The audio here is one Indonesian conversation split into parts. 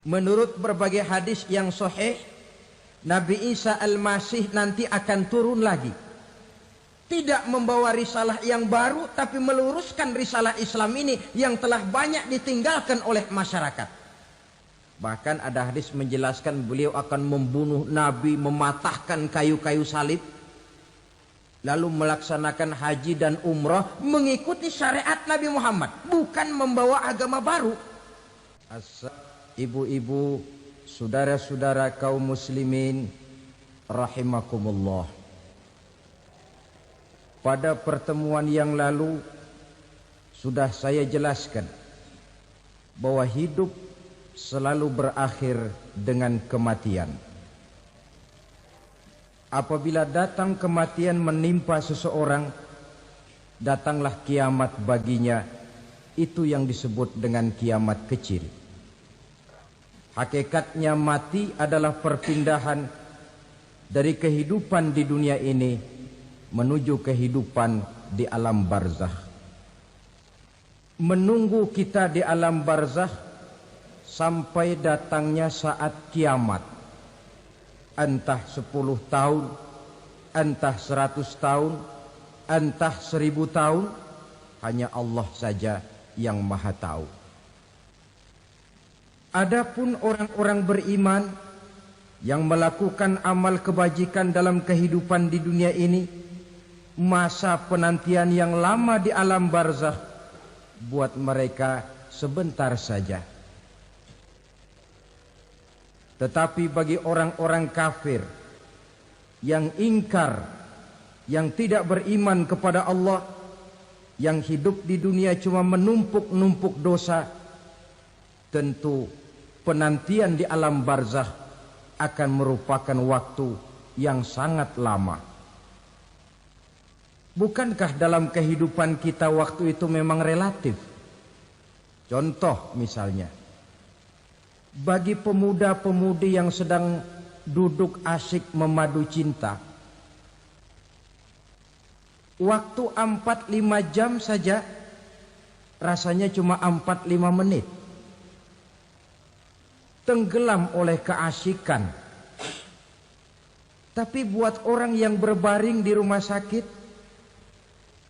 Menurut berbagai hadis yang sahih, Nabi Isa Al-Masih nanti akan turun lagi. Tidak membawa risalah yang baru, tapi meluruskan risalah Islam ini yang telah banyak ditinggalkan oleh masyarakat. Bahkan ada hadis menjelaskan beliau akan membunuh Nabi, mematahkan kayu-kayu salib, lalu melaksanakan haji dan umrah mengikuti syariat Nabi Muhammad, bukan membawa agama baru. Ibu-ibu, saudara-saudara kaum muslimin rahimakumullah. Pada pertemuan yang lalu sudah saya jelaskan bahwa hidup selalu berakhir dengan kematian. Apabila datang kematian menimpa seseorang, datanglah kiamat baginya. Itu yang disebut dengan kiamat kecil. Hakikatnya mati adalah perpindahan dari kehidupan di dunia ini menuju kehidupan di alam barzakh. Menunggu kita di alam barzakh sampai datangnya saat kiamat. Entah 10 tahun, entah 100 tahun, entah 1000 tahun, hanya Allah saja yang maha tahu. Adapun orang-orang beriman yang melakukan amal kebajikan dalam kehidupan di dunia ini, masa penantian yang lama di alam barzakh buat mereka sebentar saja. Tetapi bagi orang-orang kafir yang ingkar, yang tidak beriman kepada Allah, yang hidup di dunia cuma menumpuk-numpuk dosa, tentu penantian di alam barzakh akan merupakan waktu yang sangat lama. Bukankah dalam kehidupan kita waktu itu memang relatif? Contoh misalnya, bagi pemuda-pemudi yang sedang duduk asyik memadu cinta, waktu 4-5 jam saja rasanya cuma 4-5 menit. Tenggelam oleh keasikan. Tapi buat orang yang berbaring di rumah sakit,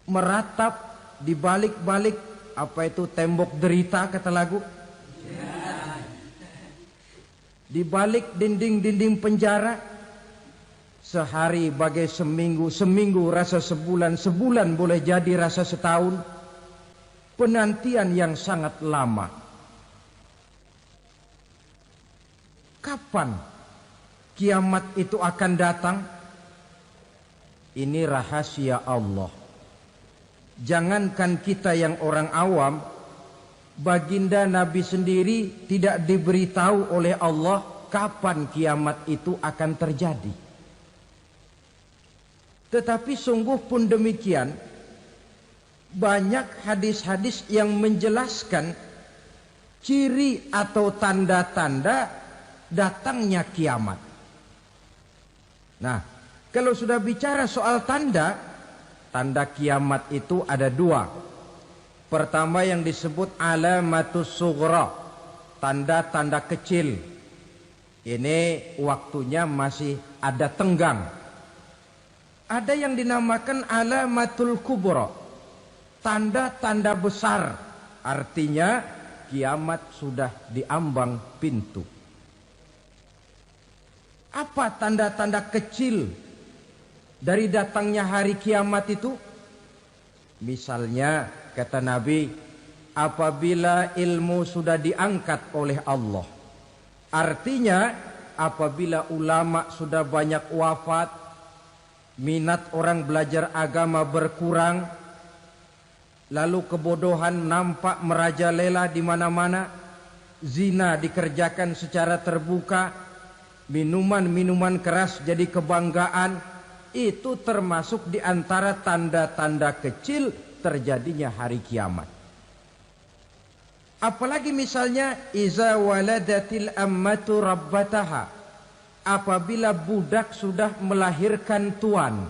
meratap di balik-balik apa itu tembok derita kata lagu, di balik dinding-dinding penjara, sehari bagai seminggu, seminggu rasa sebulan, sebulan boleh jadi rasa setahun. Penantian yang sangat lama. Kapan kiamat itu akan datang? Ini rahasia Allah. Jangankan kita yang orang awam, baginda Nabi sendiri tidak diberitahu oleh Allah kapan kiamat itu akan terjadi. Tetapi sungguh pun demikian, banyak hadis-hadis yang menjelaskan ciri atau tanda-tanda datangnya kiamat. Nah, kalau sudah bicara soal tanda, tanda kiamat itu ada 2. Pertama yang disebut alamatus sughra, tanda-tanda kecil. Ini waktunya masih ada tenggang. Ada yang dinamakan alamatul kubra, tanda-tanda besar. Artinya kiamat sudah diambang pintu. Apa tanda-tanda kecil dari datangnya hari kiamat itu? Misalnya kata Nabi, apabila ilmu sudah diangkat oleh Allah. Artinya apabila ulama sudah banyak wafat, minat orang belajar agama berkurang, lalu kebodohan nampak merajalela di mana-mana, zina dikerjakan secara terbuka, minuman-minuman keras jadi kebanggaan, itu termasuk di antara tanda-tanda kecil terjadinya hari kiamat. Apalagi misalnya iza waladatil ammatu rabbataha, apabila budak sudah melahirkan tuan.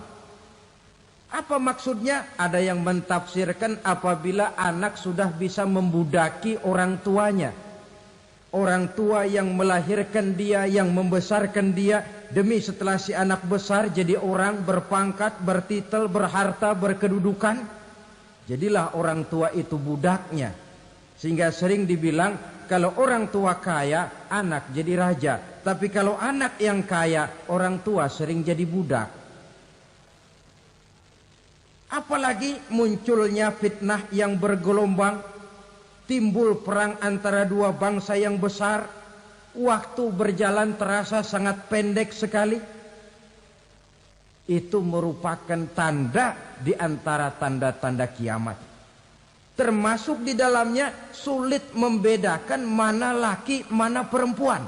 Apa maksudnya? Ada yang mentafsirkan apabila anak sudah bisa membudaki orang tuanya. Orang tua yang melahirkan dia, yang membesarkan dia, demi setelah si anak besar jadi orang berpangkat, bertitel, berharta, berkedudukan, jadilah orang tua itu budaknya. Sehingga sering dibilang kalau orang tua kaya, anak jadi raja. Tapi kalau anak yang kaya, orang tua sering jadi budak. Apalagi munculnya fitnah yang bergelombang, timbul perang antara dua bangsa yang besar, waktu berjalan terasa sangat pendek sekali. Itu merupakan tanda di antara tanda-tanda kiamat. Termasuk di dalamnya sulit membedakan mana laki, mana perempuan.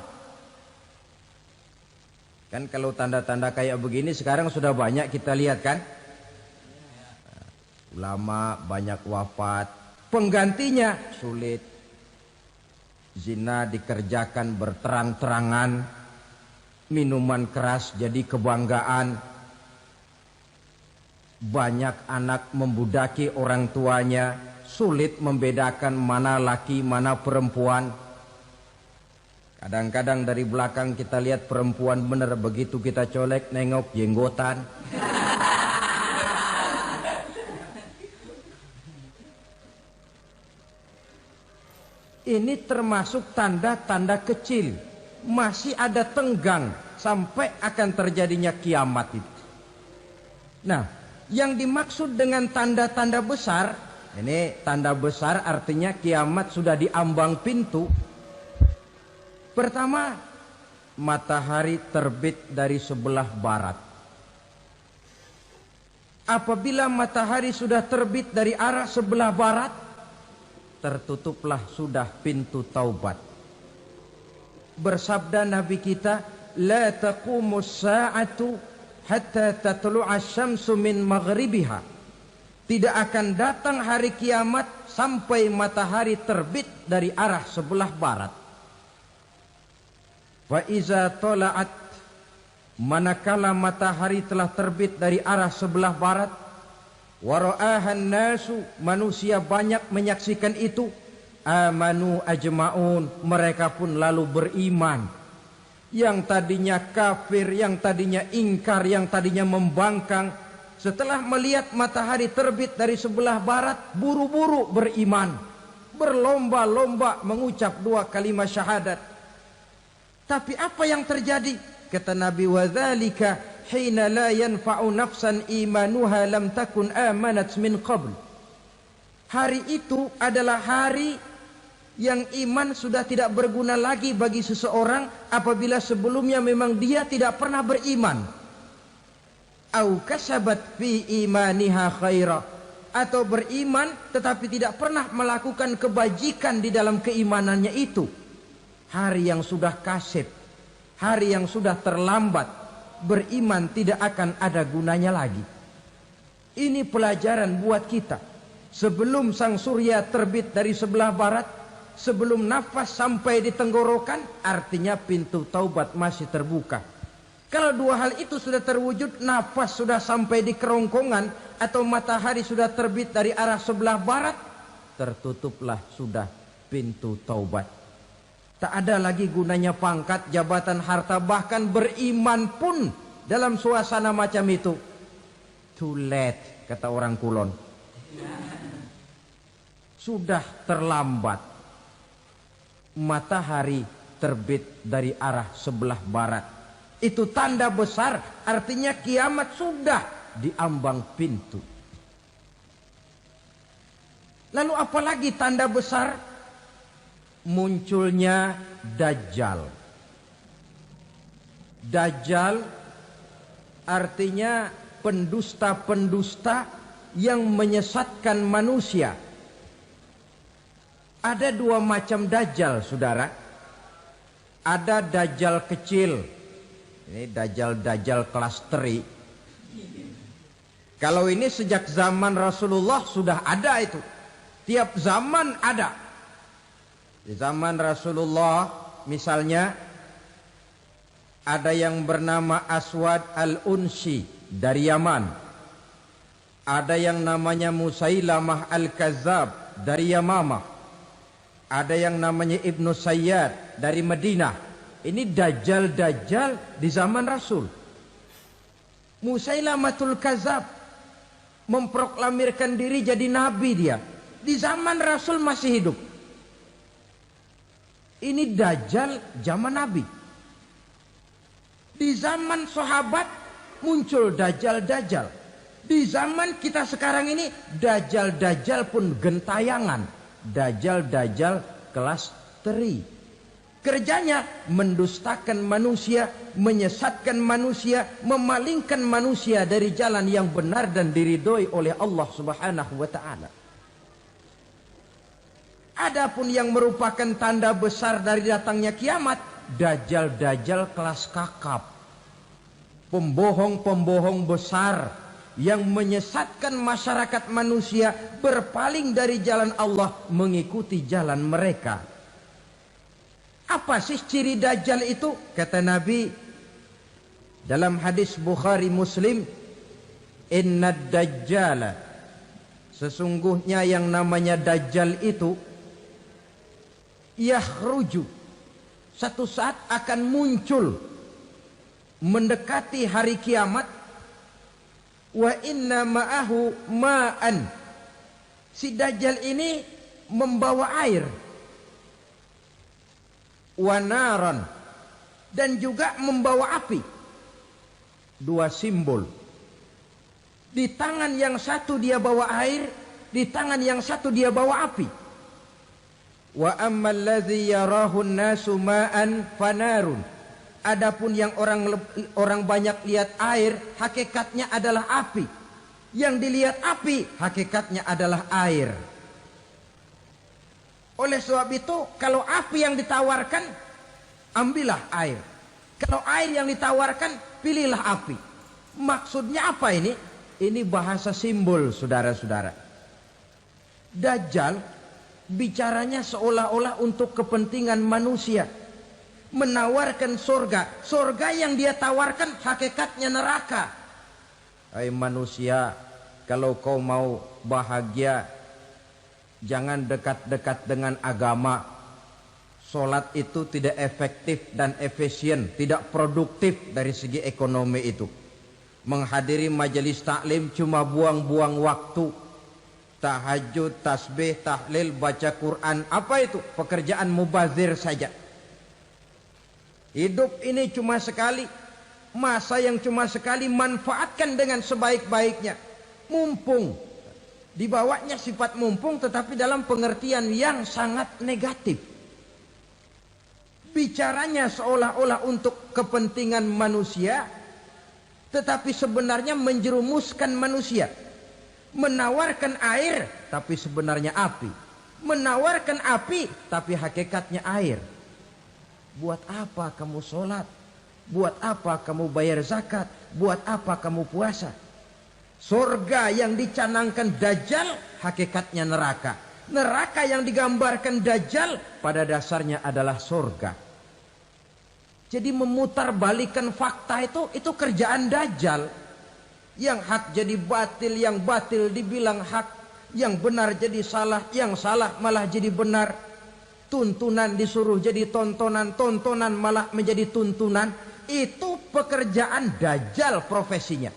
Kan kalau tanda-tanda kayak begini sekarang sudah banyak kita lihat kan. Ulama banyak wafat, penggantinya sulit. Zina dikerjakan berterang-terangan, minuman keras jadi kebanggaan. Banyak anak membudaki orang tuanya, sulit membedakan mana laki, mana perempuan. Kadang-kadang dari belakang kita lihat perempuan bener, begitu kita colek nengok jenggotan. Ini termasuk tanda-tanda kecil. Masih ada tenggang sampai akan terjadinya kiamat itu. Nah, yang dimaksud dengan tanda-tanda besar, ini tanda besar artinya kiamat sudah diambang pintu. Pertama, matahari terbit dari sebelah barat. Apabila matahari sudah terbit dari arah sebelah barat, tertutuplah sudah pintu taubat. Bersabda Nabi kita, la taqumus sa'atu hatta tatlu'a syamsu min maghribiha. Tidak akan datang hari kiamat sampai matahari terbit dari arah sebelah barat. Wa iza tala'at, manakala matahari telah terbit dari arah sebelah barat, wa ra'ahan nasu, manusia banyak menyaksikan itu, amanu ajma'un, mereka pun lalu beriman. Yang tadinya kafir, yang tadinya ingkar, yang tadinya membangkang, setelah melihat matahari terbit dari sebelah barat, buru-buru beriman, berlomba-lomba mengucap dua kalimat syahadat. Tapi apa yang terjadi? Kata Nabi, wadzalika hina la yanfa'u nafsan imanuha lam takun amanat min qabl. Hari itu adalah hari yang iman sudah tidak berguna lagi bagi seseorang apabila sebelumnya memang dia tidak pernah beriman. Au kasabat fi imaniha khaira, atau beriman tetapi tidak pernah melakukan kebajikan di dalam keimanannya itu. Hari yang sudah kasib, hari yang sudah terlambat, beriman tidak akan ada gunanya lagi. Ini pelajaran buat kita. Sebelum sang surya terbit dari sebelah barat, sebelum nafas sampai di tenggorokan, artinya pintu taubat masih terbuka. Kalau dua hal itu sudah terwujud, nafas sudah sampai di kerongkongan, atau matahari sudah terbit dari arah sebelah barat, tertutuplah sudah pintu taubat. Tak ada lagi gunanya pangkat, jabatan, harta, bahkan beriman pun dalam suasana macam itu. Too late, kata orang Kulon. Sudah terlambat. Matahari terbit dari arah sebelah barat. Itu tanda besar, artinya kiamat sudah diambang pintu. Lalu apalagi tanda besar? Munculnya Dajjal. Dajjal artinya pendusta-pendusta yang menyesatkan manusia. Ada dua macam Dajjal, saudara. Ada Dajjal kecil. Ini Dajjal kelas teri. Kalau ini sejak zaman Rasulullah sudah ada itu. Tiap zaman ada. Di zaman Rasulullah misalnya ada yang bernama Aswad al-Unsi dari Yaman. Ada yang namanya Musailamah al-Kazzab dari Yamamah. Ada yang namanya Ibnu Sayyad dari Madinah. Ini dajjal-dajjal di zaman Rasul. Musailamatul Kadzab memproklamirkan diri jadi nabi dia. Di zaman Rasul masih hidup. Ini dajjal zaman Nabi. Di zaman sahabat muncul dajjal-dajjal. Di zaman kita sekarang ini dajjal-dajjal pun gentayangan. Dajjal-dajjal kelas teri. Kerjanya mendustakan manusia, menyesatkan manusia, memalingkan manusia dari jalan yang benar dan diridhoi oleh Allah Subhanahu wa taala. Adapun yang merupakan tanda besar dari datangnya kiamat, dajjal-dajjal kelas kakap. Pembohong-pembohong besar yang menyesatkan masyarakat manusia berpaling dari jalan Allah mengikuti jalan mereka. Apa sih ciri dajjal itu? Kata Nabi dalam hadis Bukhari Muslim, innad dajjala, sesungguhnya yang namanya dajjal itu yakhruju, satu saat akan muncul mendekati hari kiamat. Wa inna ma'ahu ma'an, si dajjal ini membawa air, wa naran, dan juga membawa api. Dua simbol. Di tangan yang satu dia bawa air, di tangan yang satu dia bawa api. Wa ammal ladzi yarahu an-nasu ma'an fanarun. Adapun yang orang banyak lihat air, hakikatnya adalah api. Yang dilihat api, hakikatnya adalah air. Oleh sebab itu, kalau api yang ditawarkan, ambillah air. Kalau air yang ditawarkan, pilihlah api. Maksudnya apa ini? Ini bahasa simbol, saudara-saudara. Dajjal bicaranya seolah-olah untuk kepentingan manusia. Menawarkan surga. Surga yang dia tawarkan hakikatnya neraka. Hai manusia, kalau kau mau bahagia, jangan dekat-dekat dengan agama. Solat itu tidak efektif dan efisien, tidak produktif dari segi ekonomi itu. Menghadiri majelis taklim cuma buang-buang waktu. Tahajud, tasbih, tahlil, baca Quran, apa itu? Pekerjaan mubazir saja. Hidup ini cuma sekali, masa yang cuma sekali, manfaatkan dengan sebaik-baiknya. Mumpung, dibawanya sifat mumpung tetapi dalam pengertian yang sangat negatif. Bicaranya seolah-olah untuk kepentingan manusia, tetapi sebenarnya menjerumuskan manusia. Menawarkan air, tapi sebenarnya api. Menawarkan api, tapi hakikatnya air. Buat apa kamu sholat? Buat apa kamu bayar zakat? Buat apa kamu puasa? Surga yang dicanangkan dajjal, hakikatnya neraka. Neraka yang digambarkan dajjal, pada dasarnya adalah surga. Jadi memutarbalikan fakta itu kerjaan dajjal. Yang hak jadi batil, yang batil dibilang hak, yang benar jadi salah, yang salah malah jadi benar. Tuntunan disuruh jadi tontonan, tontonan malah menjadi tuntunan. Itu pekerjaan dajjal profesinya.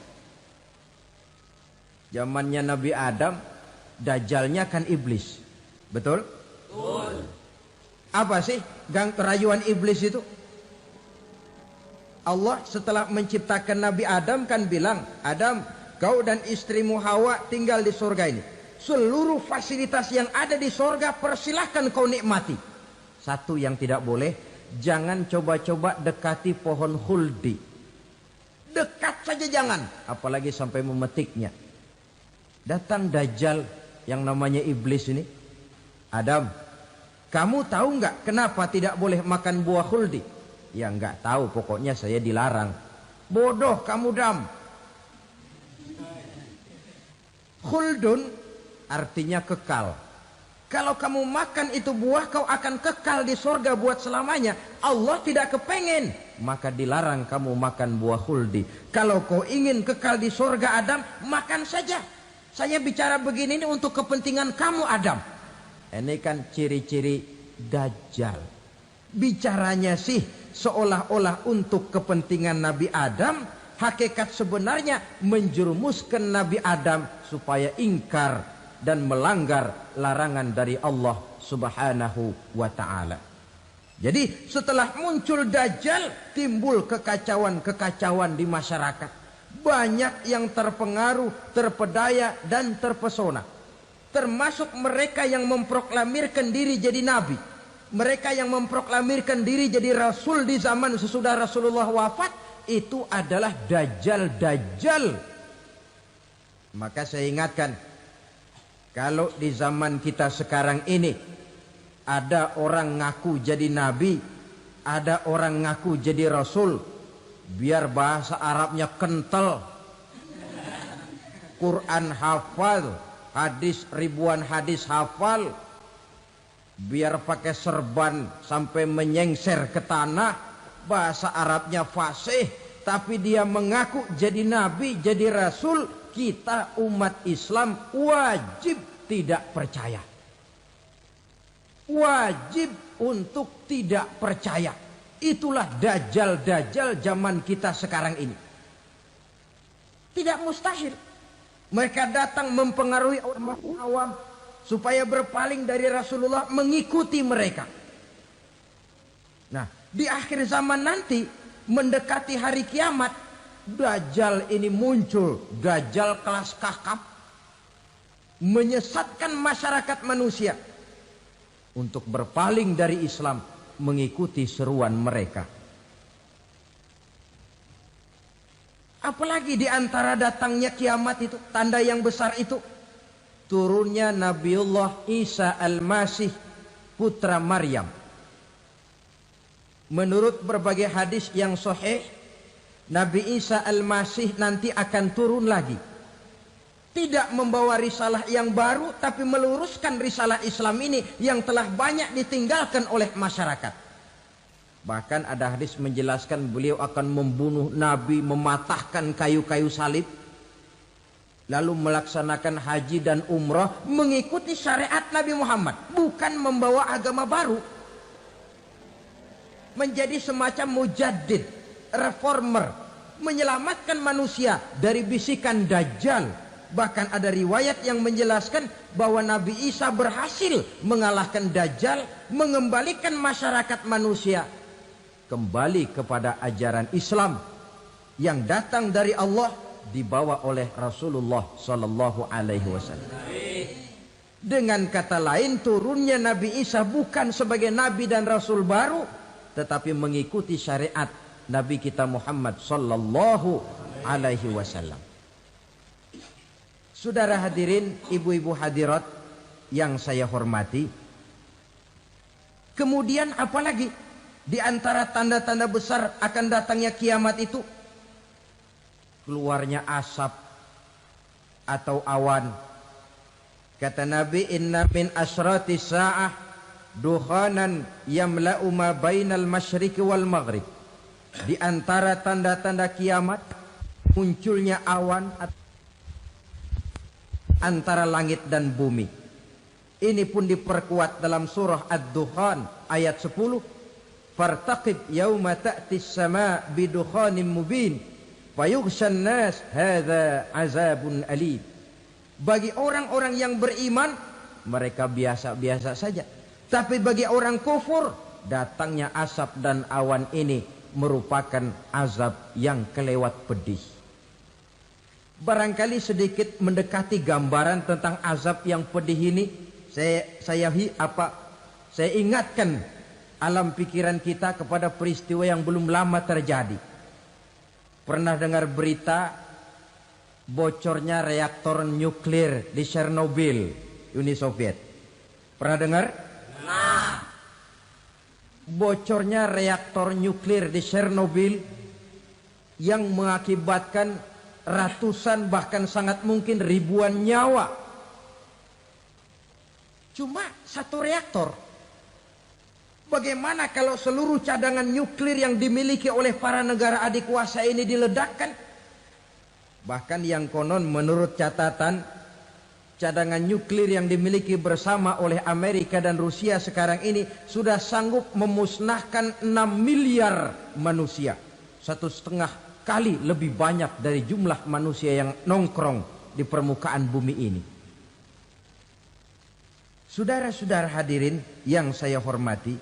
Zamannya Nabi Adam, dajjalnya kan iblis. Betul? Betul. Apa sih rayuan iblis itu? Allah setelah menciptakan Nabi Adam kan bilang, Adam, kau dan istrimu Hawa tinggal di surga ini. Seluruh fasilitas yang ada di surga persilahkan kau nikmati. Satu yang tidak boleh, jangan coba-coba dekati pohon khuldi. Dekat saja jangan, apalagi sampai memetiknya. Datang dajjal yang namanya iblis ini. Adam, kamu tahu nggak kenapa tidak boleh makan buah khuldi? Ya nggak tahu, pokoknya saya dilarang. Bodoh kamu Dam. Khuldun artinya kekal. Kalau kamu makan itu buah, kau akan kekal di surga buat selamanya. Allah tidak kepengen, maka dilarang kamu makan buah khuldi. Kalau kau ingin kekal di surga Adam, makan saja. Saya bicara begini ini untuk kepentingan kamu Adam. Ini kan ciri-ciri Dajjal. Bicaranya sih seolah-olah untuk kepentingan Nabi Adam, hakikat sebenarnya menjerumuskan Nabi Adam supaya ingkar dan melanggar larangan dari Allah Subhanahu wa ta'ala. Jadi setelah muncul Dajjal, timbul kekacauan-kekacauan di masyarakat. Banyak yang terpengaruh, terpedaya dan terpesona. Termasuk mereka yang memproklamirkan diri jadi nabi. Mereka yang memproklamirkan diri jadi rasul di zaman sesudah Rasulullah wafat. Itu adalah Dajjal-Dajjal. Maka saya ingatkan, kalau di zaman kita sekarang ini ada orang ngaku jadi nabi, ada orang ngaku jadi rasul, biar bahasa Arabnya kental, Quran hafal, ribuan hadis hafal, biar pakai serban sampai menyengser ke tanah, bahasa Arabnya fasih, tapi dia mengaku jadi nabi, jadi rasul, kita umat Islam wajib tidak percaya. Wajib untuk tidak percaya. Itulah Dajjal-Dajjal zaman kita sekarang ini. Tidak mustahil mereka datang mempengaruhi orang awam supaya berpaling dari Rasulullah, mengikuti mereka. Nah, di akhir zaman nanti, mendekati hari kiamat, Dajjal ini muncul. Dajjal kelas kakap, menyesatkan masyarakat manusia untuk berpaling dari Islam, mengikuti seruan mereka. Apalagi di antara datangnya kiamat itu, tanda yang besar itu, turunnya Nabiullah Isa Al-Masih, putra Maryam. Menurut berbagai hadis yang sahih, Nabi Isa Al-Masih nanti akan turun lagi. Tidak membawa risalah yang baru, tapi meluruskan risalah Islam ini yang telah banyak ditinggalkan oleh masyarakat. Bahkan ada hadis menjelaskan beliau akan membunuh Nabi, mematahkan kayu-kayu salib, lalu melaksanakan haji dan umrah mengikuti syariat Nabi Muhammad, bukan membawa agama baru. Menjadi semacam mujaddid, reformer, menyelamatkan manusia dari bisikan Dajjal. Bahkan ada riwayat yang menjelaskan bahwa Nabi Isa berhasil mengalahkan Dajjal, mengembalikan masyarakat manusia kembali kepada ajaran Islam yang datang dari Allah, dibawa oleh Rasulullah Sallallahu Alaihi Wasallam. Dengan kata lain, turunnya Nabi Isa bukan sebagai Nabi dan Rasul baru, tetapi mengikuti syariat Nabi kita Muhammad Sallallahu Alaihi Wasallam. Saudara hadirin, ibu-ibu hadirat yang saya hormati, kemudian apalagi di antara tanda-tanda besar akan datangnya kiamat itu? Keluarnya asap atau awan. Kata Nabi, inna min asyrati sa'ah dukhanan yamla'u ma bainal masyriqi wal maghrib. Di antara tanda-tanda kiamat, munculnya awan antara langit dan bumi. Ini pun diperkuat dalam surah Ad-Dukhan ayat 10. Fartaqib yauma ta'tis sama bidukhanin mubin fayughshan nas hadza azabun alim. Bagi orang-orang yang beriman, mereka biasa-biasa saja. Tapi bagi orang kufur, datangnya asap dan awan ini merupakan azab yang kelewat pedih. Barangkali sedikit mendekati gambaran tentang azab yang pedih ini, saya ingatkan alam pikiran kita kepada peristiwa yang belum lama terjadi. Pernah dengar berita bocornya reaktor nuklir di Chernobyl, Uni Soviet? Pernah dengar? Nah. Bocornya reaktor nuklir di Chernobyl yang mengakibatkan ratusan bahkan sangat mungkin ribuan nyawa. Cuma satu reaktor. Bagaimana kalau seluruh cadangan nuklir yang dimiliki oleh para negara adik kuasa ini diledakkan? Bahkan yang konon menurut catatan cadangan nuklir yang dimiliki bersama oleh Amerika dan Rusia sekarang ini sudah sanggup memusnahkan 6 miliar manusia. 1,5 kali lebih banyak dari jumlah manusia yang nongkrong di permukaan bumi ini. Saudara-saudara hadirin yang saya hormati,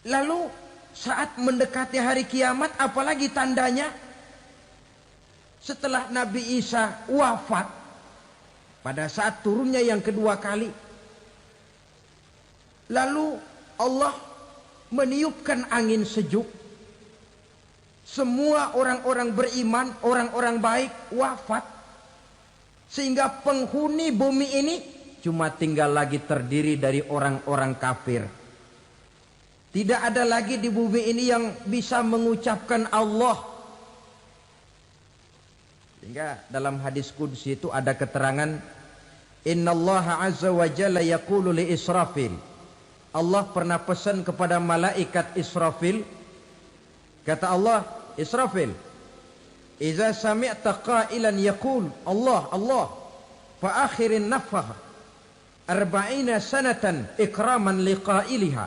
lalu saat mendekati hari kiamat, apalagi tandanya? Setelah Nabi Isa wafat, pada saat turunnya yang kedua kali, lalu Allah meniupkan angin sejuk. Semua orang-orang beriman, orang-orang baik wafat. Sehingga penghuni bumi ini cuma tinggal lagi terdiri dari orang-orang kafir. Tidak ada lagi di bumi ini yang bisa mengucapkan Allah. Sehingga dalam hadis qudsi itu ada keterangan, Innallaha azza wa jalla yaqulu li Israfil. Allah pernah pesan kepada malaikat Israfil. Kata Allah, Israfil, Iza sami'ta qailan yaqul Allah, Allah, fa akhirin nafah 40 sanatan ikraman liqailiha.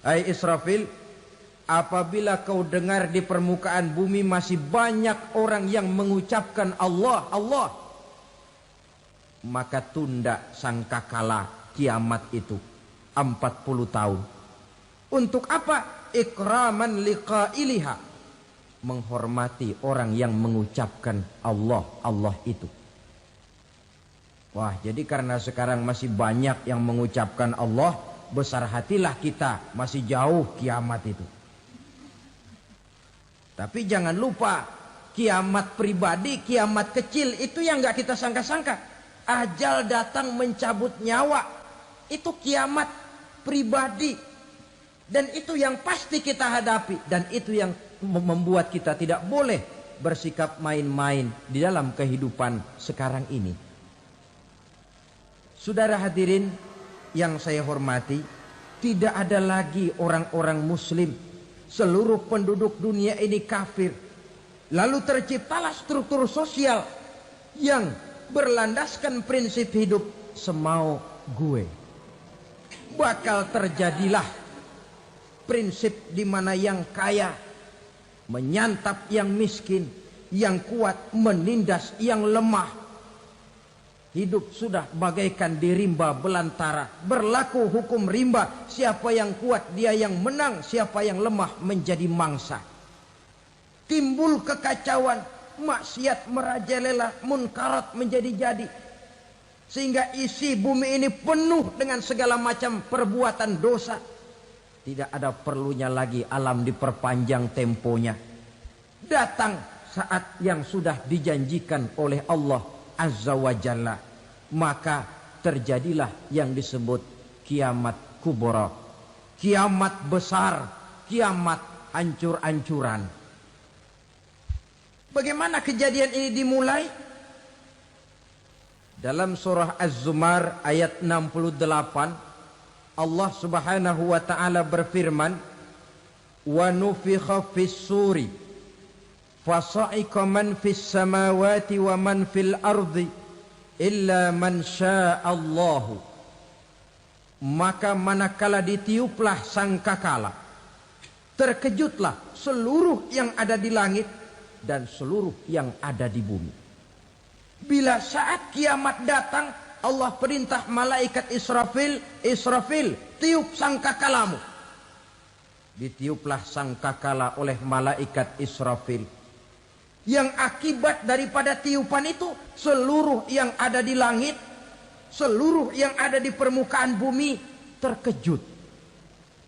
Hai Israfil, apabila kau dengar di permukaan bumi masih banyak orang yang mengucapkan Allah, Allah, maka tunda sangkakala kiamat itu 40 tahun. Untuk apa? Ikraman liqailiha, menghormati orang yang mengucapkan Allah, Allah itu. Wah, jadi karena sekarang masih banyak yang mengucapkan Allah, besar hatilah kita, masih jauh kiamat itu. Tapi jangan lupa, kiamat pribadi, kiamat kecil itu yang gak kita sangka-sangka. Ajal datang mencabut nyawa, itu kiamat pribadi. Dan itu yang pasti kita hadapi. Dan itu yang membuat kita tidak boleh bersikap main-main di dalam kehidupan sekarang ini. Saudara hadirin yang saya hormati, tidak ada lagi orang-orang muslim. Seluruh penduduk dunia ini kafir. Lalu terciptalah struktur sosial yang berlandaskan prinsip hidup semau gue. Bakal terjadilah prinsip di mana yang kaya menyantap yang miskin, yang kuat menindas yang lemah. Hidup sudah bagaikan di rimba belantara. Berlaku hukum rimba, siapa yang kuat dia yang menang, siapa yang lemah menjadi mangsa. Timbul kekacauan, maksiat merajalela, munkarat menjadi-jadi. Sehingga isi bumi ini penuh dengan segala macam perbuatan dosa. Tidak ada perlunya lagi alam diperpanjang temponya. Datang saat yang sudah dijanjikan oleh Allah Azza wa Jalla. Maka terjadilah yang disebut kiamat kubra. Kiamat besar, kiamat hancur-hancuran. Bagaimana kejadian ini dimulai? Dalam surah Az-Zumar ayat 68, Allah subhanahu wa ta'ala berfirman, wa nufikha fis suri fasa'iqa man fis samawati wa man fil ardi illa man sya'allahu. Maka manakala ditiuplah sangkakala, terkejutlah seluruh yang ada di langit dan seluruh yang ada di bumi. Bila saat kiamat datang, Allah perintah malaikat Israfil, Israfil, tiup sangkakalamu. Ditiuplah sangkakala oleh malaikat Israfil. Yang akibat daripada tiupan itu, seluruh yang ada di langit, seluruh yang ada di permukaan bumi terkejut.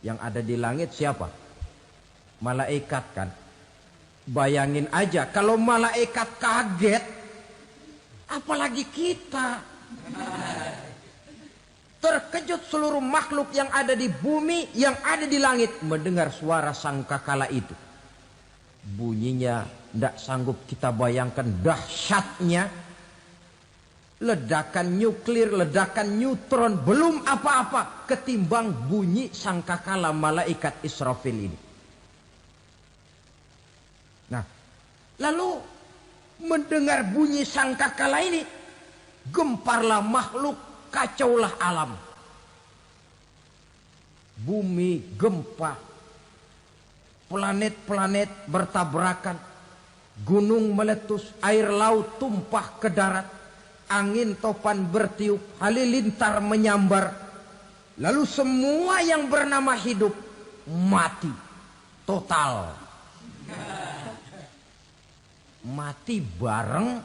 Yang ada di langit siapa? Malaikat kan. Bayangin aja kalau malaikat kaget, apalagi kita. Terkejut seluruh makhluk yang ada di bumi, yang ada di langit mendengar suara sangkakala itu. Bunyinya tidak sanggup kita bayangkan dahsyatnya. Ledakan nuklir, ledakan neutron, belum apa-apa ketimbang bunyi sangkakala malaikat Israfil ini. Nah, lalu mendengar bunyi sangkakala ini, Gemparlah makhluk, kacaulah alam. Bumi gempa, planet-planet bertabrakan, gunung meletus, air laut tumpah ke darat, angin topan bertiup, halilintar menyambar. Lalu semua yang bernama hidup mati total. Mati bareng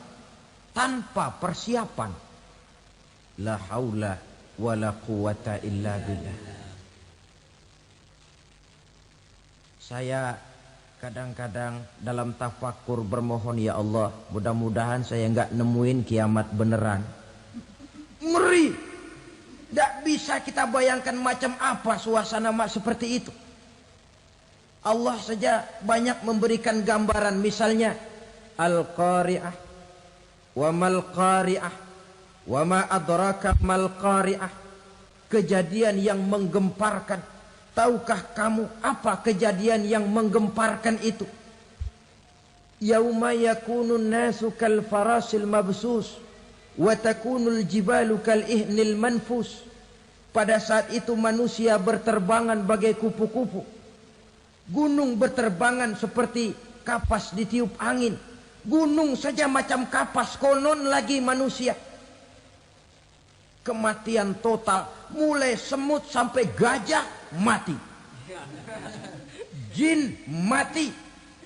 tanpa persiapan. La haula wala quwata illa billah. Saya kadang-kadang dalam tafakur bermohon, ya Allah, mudah-mudahan saya nggak nemuin kiamat beneran. Ngeri. Tidak bisa kita bayangkan macam apa suasana seperti itu. Allah saja banyak memberikan gambaran, misalnya Al-Qari'ah, wa mal qari'ah, wa ma adraka mal qari'ah. Kejadian yang menggemparkan. Tahukah kamu apa kejadian yang menggemparkan itu? Yauma yakunun nasu kal farasil mabsus wa takunul jibalu kal ihnil manfus. Pada saat itu manusia berterbangan bagai kupu-kupu. Gunung berterbangan seperti kapas ditiup angin. Gunung saja macam kapas, konon lagi manusia. Kematian total, mulai semut sampai gajah mati, jin mati,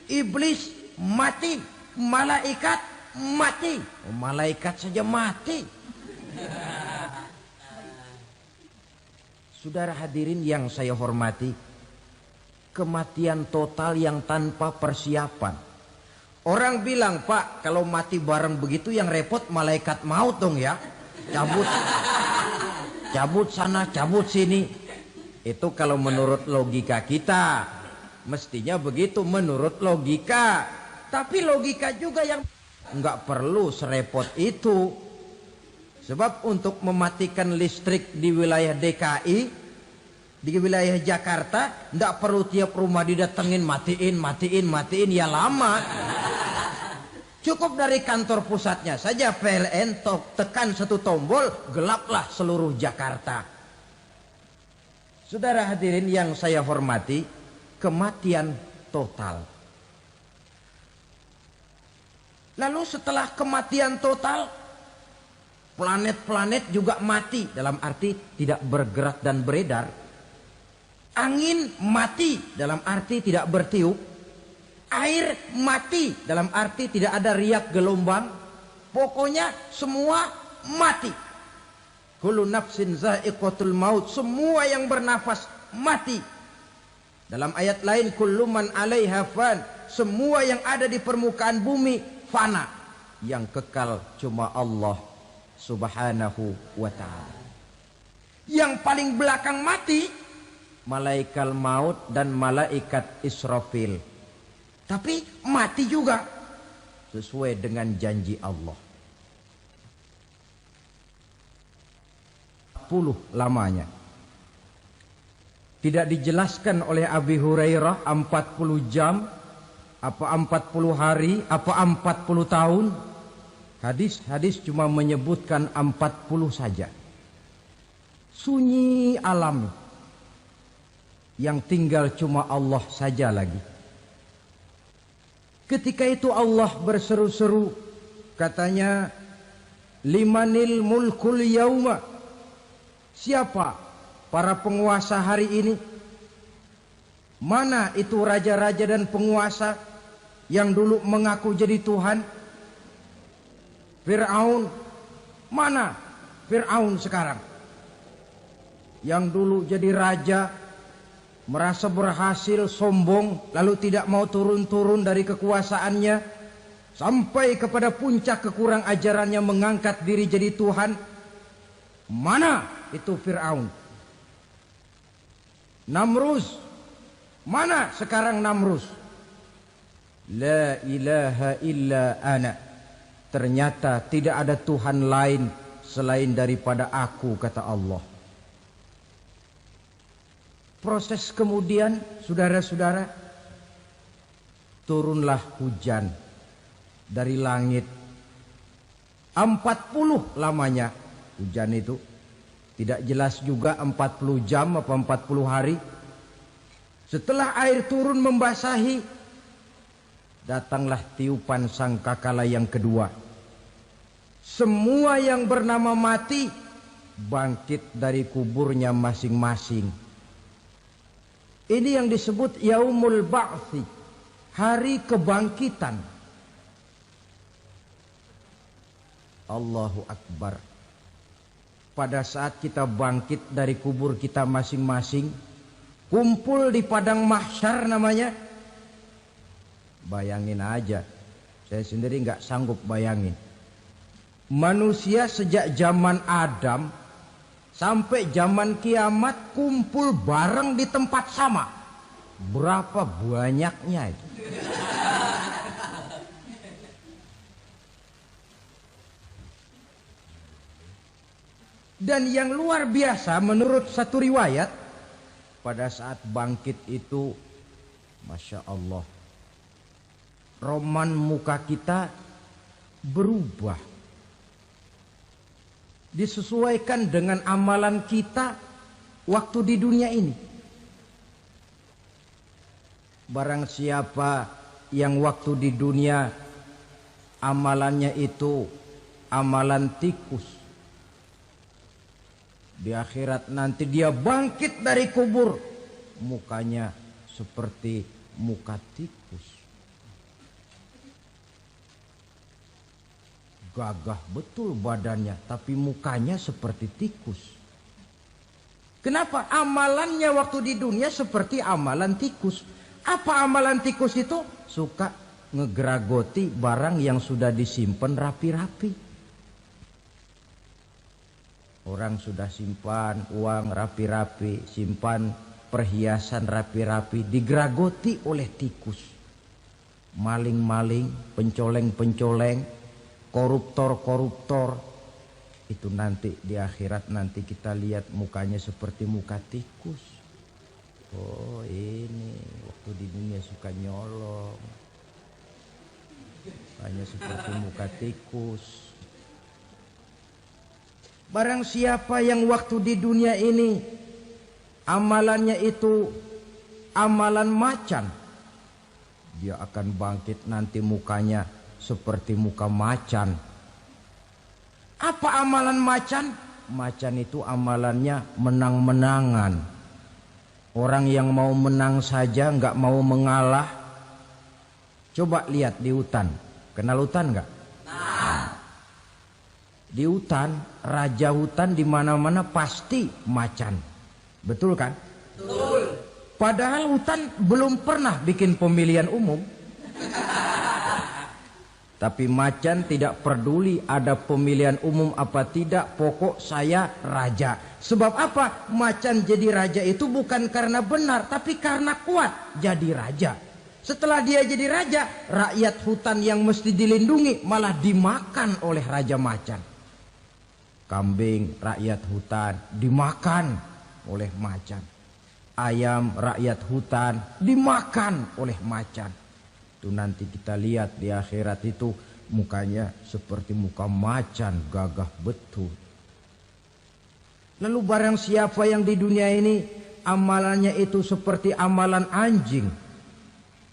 iblis mati, malaikat mati. Oh, malaikat saja mati. Saudara hadirin yang saya hormati, kematian total yang tanpa persiapan. Orang bilang, Pak, kalau mati bareng begitu yang repot malaikat maut dong ya. Cabut sana, cabut sini. Itu kalau menurut logika kita, mestinya begitu menurut logika. Tapi logika juga yang nggak perlu serepot itu. Sebab untuk mematikan listrik di wilayah DKI, di wilayah Jakarta, nggak perlu tiap rumah didatengin matiin, ya lama. Cukup dari kantor pusatnya saja PLN tekan satu tombol, gelaplah seluruh Jakarta. Saudara hadirin yang saya hormati, kematian total. Lalu setelah kematian total, planet-planet juga mati, dalam arti tidak bergerak dan beredar. Angin mati, dalam arti tidak bertiup. Air mati, dalam arti tidak ada riak gelombang. Pokoknya semua mati. Kullu nafsin za'iqatul maut. Semua yang bernafas mati. Dalam ayat lain, kullu man 'alaiha fan. Semua yang ada di permukaan bumi fana. Yang kekal cuma Allah Subhanahu wa ta'ala. Yang paling belakang mati malaikat maut dan malaikat Israfil. Tapi mati juga sesuai dengan janji Allah. 40 lamanya. Tidak dijelaskan oleh Abi Hurairah 40 jam, apa 40 hari, apa 40 tahun. Hadis-hadis cuma menyebutkan 40 saja. Sunyi alam. Yang tinggal cuma Allah saja lagi. Ketika itu Allah berseru-seru, katanya, limanil mulkul yauma. Siapa para penguasa hari ini? Mana itu raja-raja dan penguasa yang dulu mengaku jadi Tuhan? Fir'aun. Mana Fir'aun sekarang? Yang dulu jadi raja, merasa berhasil, sombong, lalu tidak mau turun-turun dari kekuasaannya, sampai kepada puncak kekurang ajarannya mengangkat diri jadi Tuhan. Mana itu Fir'aun? Namrus. Mana sekarang Namrus? La ilaha illa ana. Ternyata tidak ada Tuhan lain selain daripada aku, kata Allah. Proses kemudian, saudara-saudara, turunlah hujan dari langit. 40 lamanya hujan itu. Tidak jelas juga 40 jam apa 40 hari. Setelah air turun membasahi, datanglah tiupan sangkakala yang kedua. Semua yang bernama mati bangkit dari kuburnya masing-masing. Ini yang disebut Yaumul Ba'thi, hari kebangkitan. Allahu Akbar. Pada saat kita bangkit dari kubur kita masing-masing, kumpul di padang mahsyar namanya. Bayangin aja, saya sendiri nggak sanggup bayangin. Manusia sejak zaman Adam sampai zaman kiamat kumpul bareng di tempat sama. Berapa banyaknya itu? Dan yang luar biasa menurut satu riwayat, pada saat bangkit itu, Masya Allah, roman muka kita berubah. Disesuaikan dengan amalan kita waktu di dunia ini. Barang siapa yang waktu di dunia amalannya itu amalan tikus, di akhirat nanti dia bangkit dari kubur, mukanya seperti muka tikus. Gagah betul badannya, tapi mukanya seperti tikus. Kenapa? Amalannya waktu di dunia seperti amalan tikus. Apa amalan tikus itu? Suka ngegeragoti barang yang sudah disimpan rapi-rapi. Orang sudah simpan uang rapi-rapi, simpan perhiasan rapi-rapi, digeragoti oleh tikus. Maling-maling, pencoleng-pencoleng, koruptor-koruptor. Itu nanti di akhirat nanti kita lihat mukanya seperti muka tikus. Oh ini waktu di dunia suka nyolong, hanya seperti muka tikus. Barang siapa yang waktu di dunia ini amalannya itu amalan macan, dia akan bangkit nanti mukanya seperti muka macan. Apa amalan macan? Macan itu amalannya menang-menangan. Orang yang mau menang saja nggak mau mengalah. Coba lihat di hutan. Kenal hutan nggak? Di hutan, raja hutan di mana-mana pasti macan. Betul kan? Betul. Padahal hutan belum pernah bikin pemilihan umum. Tapi macan tidak peduli ada pemilihan umum apa tidak, pokok saya raja. Sebab apa? Macan jadi raja itu bukan karena benar, tapi karena kuat jadi raja. Setelah dia jadi raja, rakyat hutan yang mesti dilindungi malah dimakan oleh raja macan. Kambing rakyat hutan dimakan oleh macan. Ayam rakyat hutan dimakan oleh macan. Itu nanti kita lihat di akhirat itu mukanya seperti muka macan, gagah betul. Lalu barang siapa yang di dunia ini amalannya itu seperti amalan anjing,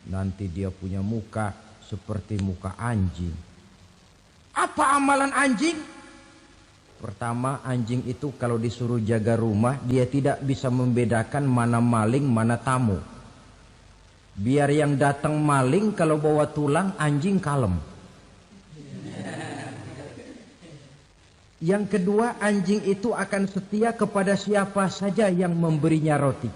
nanti dia punya muka seperti muka anjing. Apa amalan anjing? Pertama, anjing itu kalau disuruh jaga rumah, dia tidak bisa membedakan mana maling, mana tamu. Biar yang datang maling, kalau bawa tulang, anjing kalem. Yang kedua, anjing itu akan setia kepada siapa saja yang memberinya roti.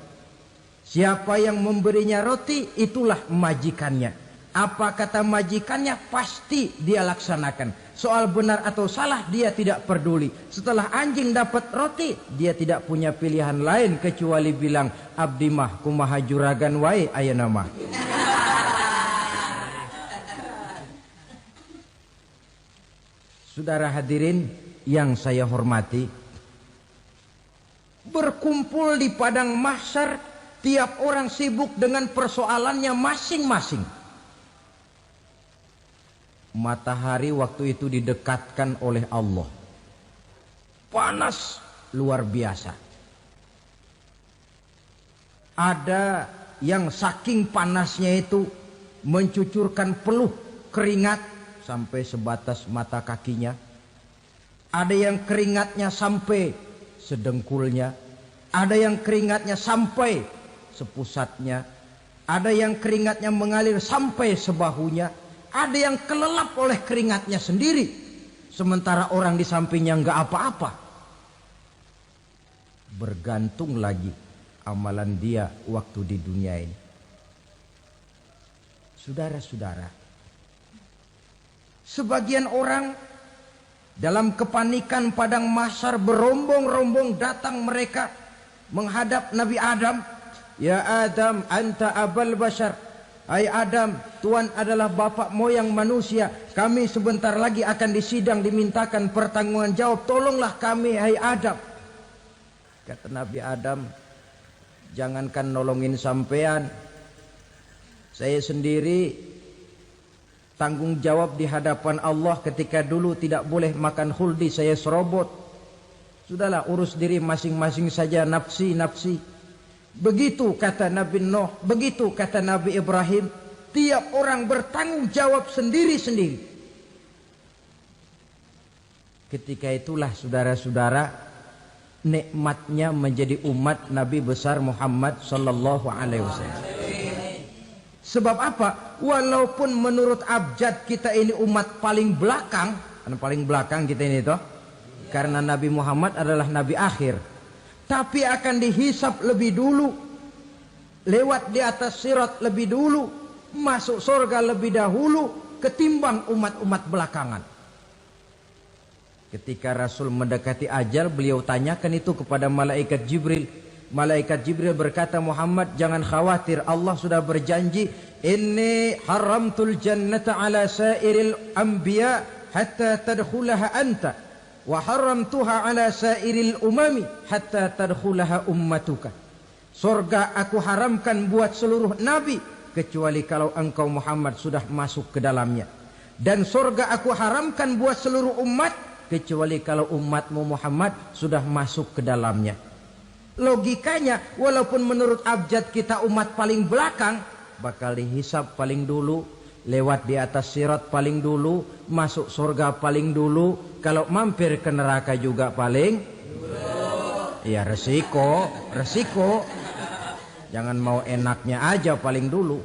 Siapa yang memberinya roti, itulah majikannya. Apa kata majikannya, pasti dia laksanakan. Soal benar atau salah dia tidak peduli. Setelah anjing dapat roti, dia tidak punya pilihan lain kecuali bilang, abdi mah kumaha juragan wae ayeuna mah. Saudara hadirin yang saya hormati, berkumpul di padang mahsyar, tiap orang sibuk dengan persoalannya masing-masing. Matahari waktu itu didekatkan oleh Allah. Panas luar biasa. Ada yang saking panasnya itu mencucurkan peluh keringat sampai sebatas mata kakinya. Ada yang keringatnya sampai sedengkulnya. Ada yang keringatnya sampai sepusatnya. Ada yang keringatnya mengalir sampai sebahunya. Ada yang kelelap oleh keringatnya sendiri. Sementara orang di sampingnya enggak apa-apa. Bergantung lagi amalan dia waktu di dunia ini. Saudara-saudara, sebagian orang dalam kepanikan padang mahsyar berombong-rombong datang mereka menghadap Nabi Adam. Ya Adam, anta abal bashar. Hai Adam, Tuhan adalah bapak moyang manusia. Kami sebentar lagi akan disidang, dimintakan pertanggungan jawab. Tolonglah kami, hai Adam. Kata Nabi Adam, jangankan nolongin sampean, saya sendiri tanggung jawab di hadapan Allah ketika dulu tidak boleh makan khuldi, saya serobot. Sudahlah, urus diri masing-masing saja, nafsi. Begitu kata Nabi Nuh, begitu kata Nabi Ibrahim. Tiap orang bertanggung jawab sendiri-sendiri. Ketika itulah saudara-saudara, nikmatnya menjadi umat Nabi besar Muhammad sallallahu alaihi wasallam. Sebab apa? Walaupun menurut abjad kita ini umat paling belakang, paling belakang kita ini toh, karena Nabi Muhammad adalah Nabi akhir. Tapi akan dihisap lebih dulu, lewat di atas sirat lebih dulu, masuk surga lebih dahulu ketimbang umat-umat belakangan. Ketika Rasul mendekati ajal, beliau tanyakan itu kepada malaikat Jibril. Malaikat Jibril berkata, Muhammad jangan khawatir, Allah sudah berjanji, inni haramtul jannata ala sairil anbiya hatta tadkhulaha anta. Wa haramtuha ala sairil umami hatta tadkhulaha ummatuka. Surga aku haramkan buat seluruh nabi kecuali kalau engkau Muhammad sudah masuk ke dalamnya. Dan surga aku haramkan buat seluruh umat kecuali kalau umatmu Muhammad sudah masuk ke dalamnya. Logikanya, walaupun menurut abjad kita umat paling belakang, bakal dihisap paling dulu, lewat di atas sirat paling dulu, masuk surga paling dulu. Kalau mampir ke neraka juga paling dulu. Ya resiko. Jangan mau enaknya aja paling dulu.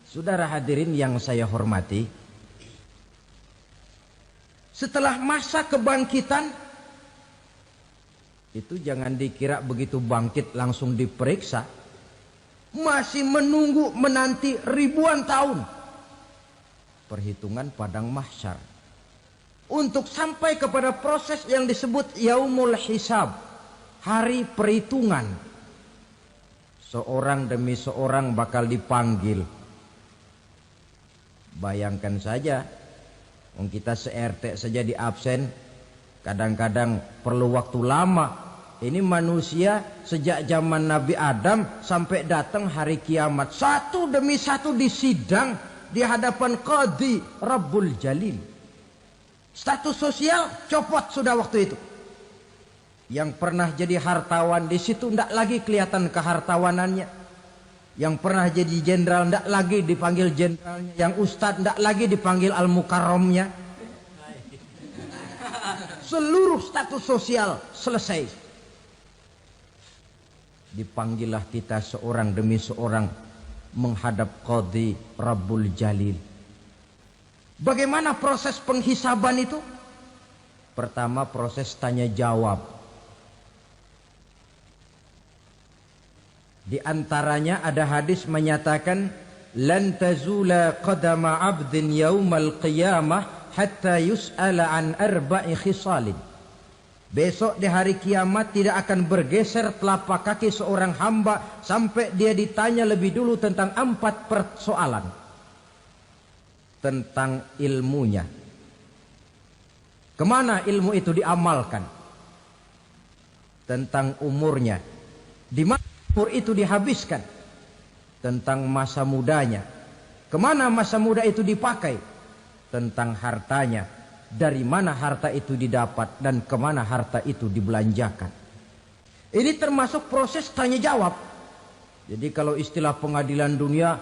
Saudara hadirin yang saya hormati, setelah masa kebangkitan itu jangan dikira begitu bangkit langsung diperiksa. Masih menunggu menanti ribuan tahun perhitungan padang mahsyar untuk sampai kepada proses yang disebut yaumul hisab, hari perhitungan. Seorang demi seorang bakal dipanggil. Bayangkan saja, kita se-RT saja di absen, kadang-kadang perlu waktu lama. Ini manusia sejak zaman Nabi Adam sampai datang hari kiamat, satu demi satu disidang di hadapan Qadhi Rabbul Jalil. Status sosial copot sudah waktu itu. Yang pernah jadi hartawan di situ tidak lagi kelihatan kehartawanannya. Yang pernah jadi jenderal tidak lagi dipanggil jenderalnya. Yang ustadz tidak lagi dipanggil al-mukarramnya. Seluruh status sosial selesai. Dipanggillah kita seorang demi seorang menghadap Qadhi Rabbul Jalil. Bagaimana proses penghisaban itu? Pertama proses tanya jawab. Di antaranya ada hadis menyatakan lan tazula qadama 'abdin yaumal qiyamah hatta yus'ala an arba'i khisalin. Besok di hari kiamat tidak akan bergeser telapak kaki seorang hamba sampai dia ditanya lebih dulu tentang 4 persoalan. Tentang ilmunya. Kemana ilmu itu diamalkan? Tentang umurnya. Di mana umur itu dihabiskan? Tentang masa mudanya. Kemana masa muda itu dipakai? Tentang hartanya. Dari mana harta itu didapat dan kemana harta itu dibelanjakan. Ini termasuk proses tanya jawab. Jadi kalau istilah pengadilan dunia,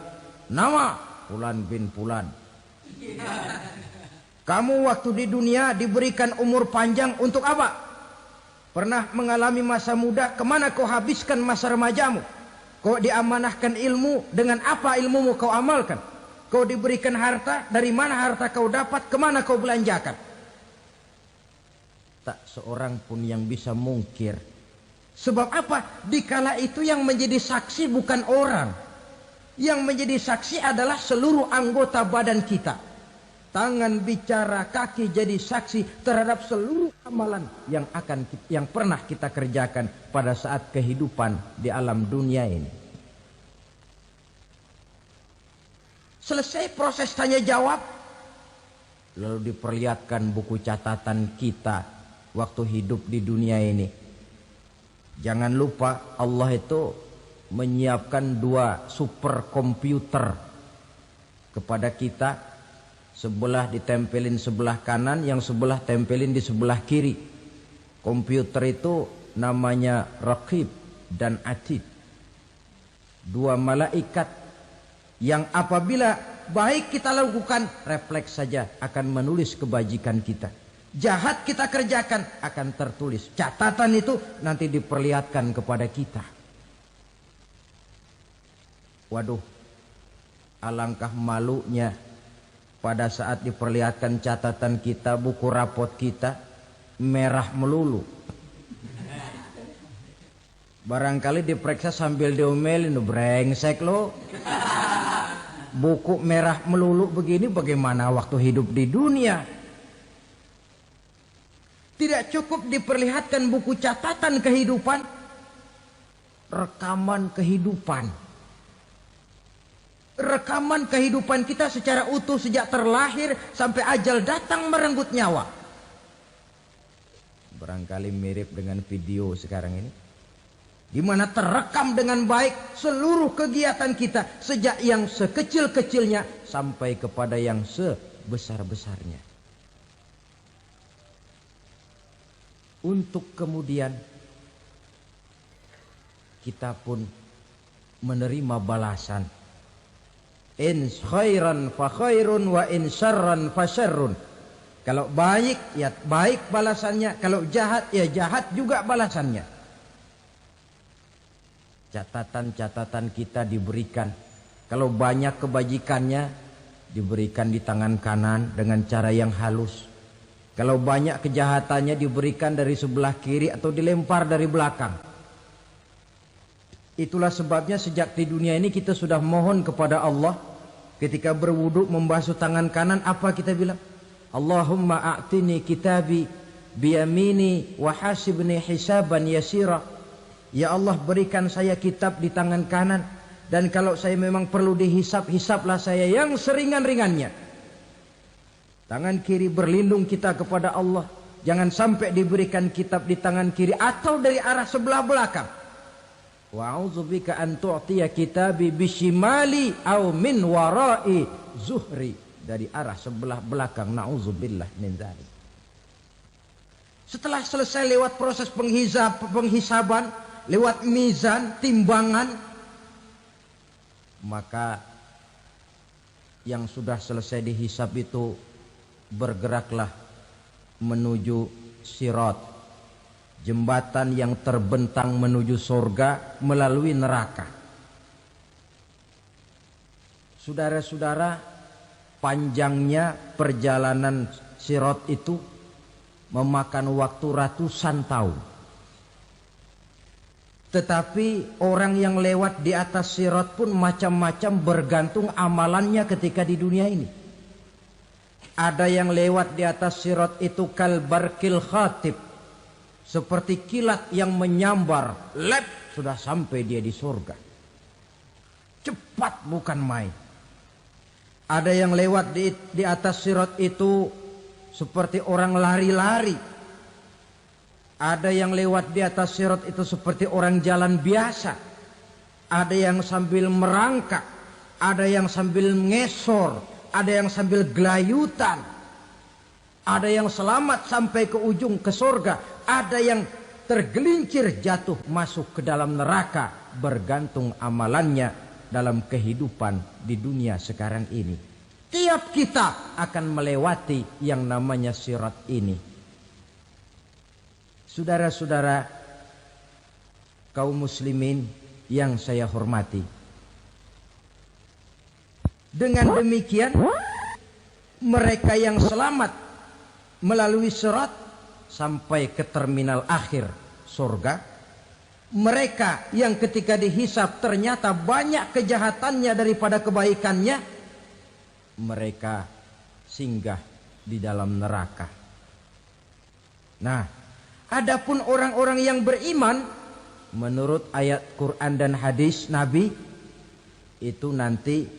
nama Fulan bin Fulan. Kamu waktu di dunia diberikan umur panjang untuk apa? Pernah mengalami masa muda, kemana kau habiskan masa remajamu? Kau diamanahkan ilmu, dengan apa ilmumu kau amalkan? Kau diberikan harta, dari mana harta kau dapat, kemana kau belanjakan? Tak seorang pun yang bisa mungkir. Sebab apa? Dikala itu yang menjadi saksi bukan orang. Yang menjadi saksi adalah seluruh anggota badan kita. Tangan bicara, kaki jadi saksi terhadap seluruh amalan yang pernah kita kerjakan pada saat kehidupan di alam dunia ini. Selesai proses tanya jawab, lalu diperlihatkan buku catatan kita waktu hidup di dunia ini. Jangan lupa Allah itu menyiapkan 2 superkomputer kepada kita. Sebelah ditempelin sebelah kanan, yang sebelah tempelin di sebelah kiri. Komputer itu namanya Raqib dan Atid. 2 malaikat yang apabila baik kita lakukan, refleks saja akan menulis kebajikan kita. Jahat kita kerjakan, akan tertulis. Catatan itu nanti diperlihatkan kepada kita. Waduh, alangkah malunya pada saat diperlihatkan catatan kita, buku rapot kita merah melulu. Barangkali diperiksa sambil diomelin, brengsek lo. Buku merah melulu begini bagaimana waktu hidup di dunia? Tidak cukup diperlihatkan buku catatan kehidupan, rekaman kehidupan. Rekaman kehidupan kita secara utuh sejak terlahir sampai ajal datang merenggut nyawa. Barangkali mirip dengan video sekarang ini, di mana terekam dengan baik seluruh kegiatan kita sejak yang sekecil-kecilnya sampai kepada yang sebesar-besarnya. Untuk kemudian kita pun menerima balasan. In khairan fa khairun wa in syarran fa syarrun. Kalau baik ya baik balasannya, kalau jahat ya jahat juga balasannya. Catatan-catatan kita diberikan. Kalau banyak kebajikannya diberikan di tangan kanan dengan cara yang halus. Kalau banyak kejahatannya diberikan dari sebelah kiri atau dilempar dari belakang. Itulah sebabnya sejak di dunia ini kita sudah mohon kepada Allah. Ketika berwudu membasuh tangan kanan, apa kita bilang? Allahumma a'tini kitabi biyamini wa hasibni hisaban yasira. Ya Allah, berikan saya kitab di tangan kanan, dan kalau saya memang perlu dihisap, hisaplah saya yang seringan-ringannya. Tangan kiri berlindung kita kepada Allah. Jangan sampai diberikan kitab di tangan kiri atau dari arah sebelah belakang. Wa a'udzubika an tu'tiya kitabi bishimali aw min wara'i zuhri, dari arah sebelah belakang. Na'udzubillah min dzalik. Setelah selesai lewat proses penghisaban, lewat mizan, timbangan, maka yang sudah selesai dihisab itu bergeraklah menuju sirat, jembatan yang terbentang menuju surga melalui neraka. Saudara-saudara, panjangnya perjalanan sirat itu memakan waktu ratusan tahun. Tetapi orang yang lewat di atas sirat pun macam-macam, bergantung amalannya ketika di dunia ini. Ada yang lewat di atas sirat itu kal barqil khatib, seperti kilat yang menyambar, lep, sudah sampai dia di surga. Cepat bukan main. Ada yang lewat di atas sirat itu seperti orang lari-lari. Ada yang lewat di atas sirat itu seperti orang jalan biasa. Ada yang sambil merangkak. ada yang sambil ngesor, ada yang sambil gelayutan, ada yang selamat sampai ke ujung ke surga, ada yang tergelincir jatuh masuk ke dalam neraka, bergantung amalannya dalam kehidupan di dunia sekarang ini. Tiap kita akan melewati yang namanya sirat ini. Saudara-saudara kaum muslimin yang saya hormati, dengan demikian mereka yang selamat melalui sirat sampai ke terminal akhir surga, mereka yang ketika dihisab ternyata banyak kejahatannya daripada kebaikannya, mereka singgah di dalam neraka. Nah, adapun orang-orang yang beriman menurut ayat Quran dan hadis Nabi itu nanti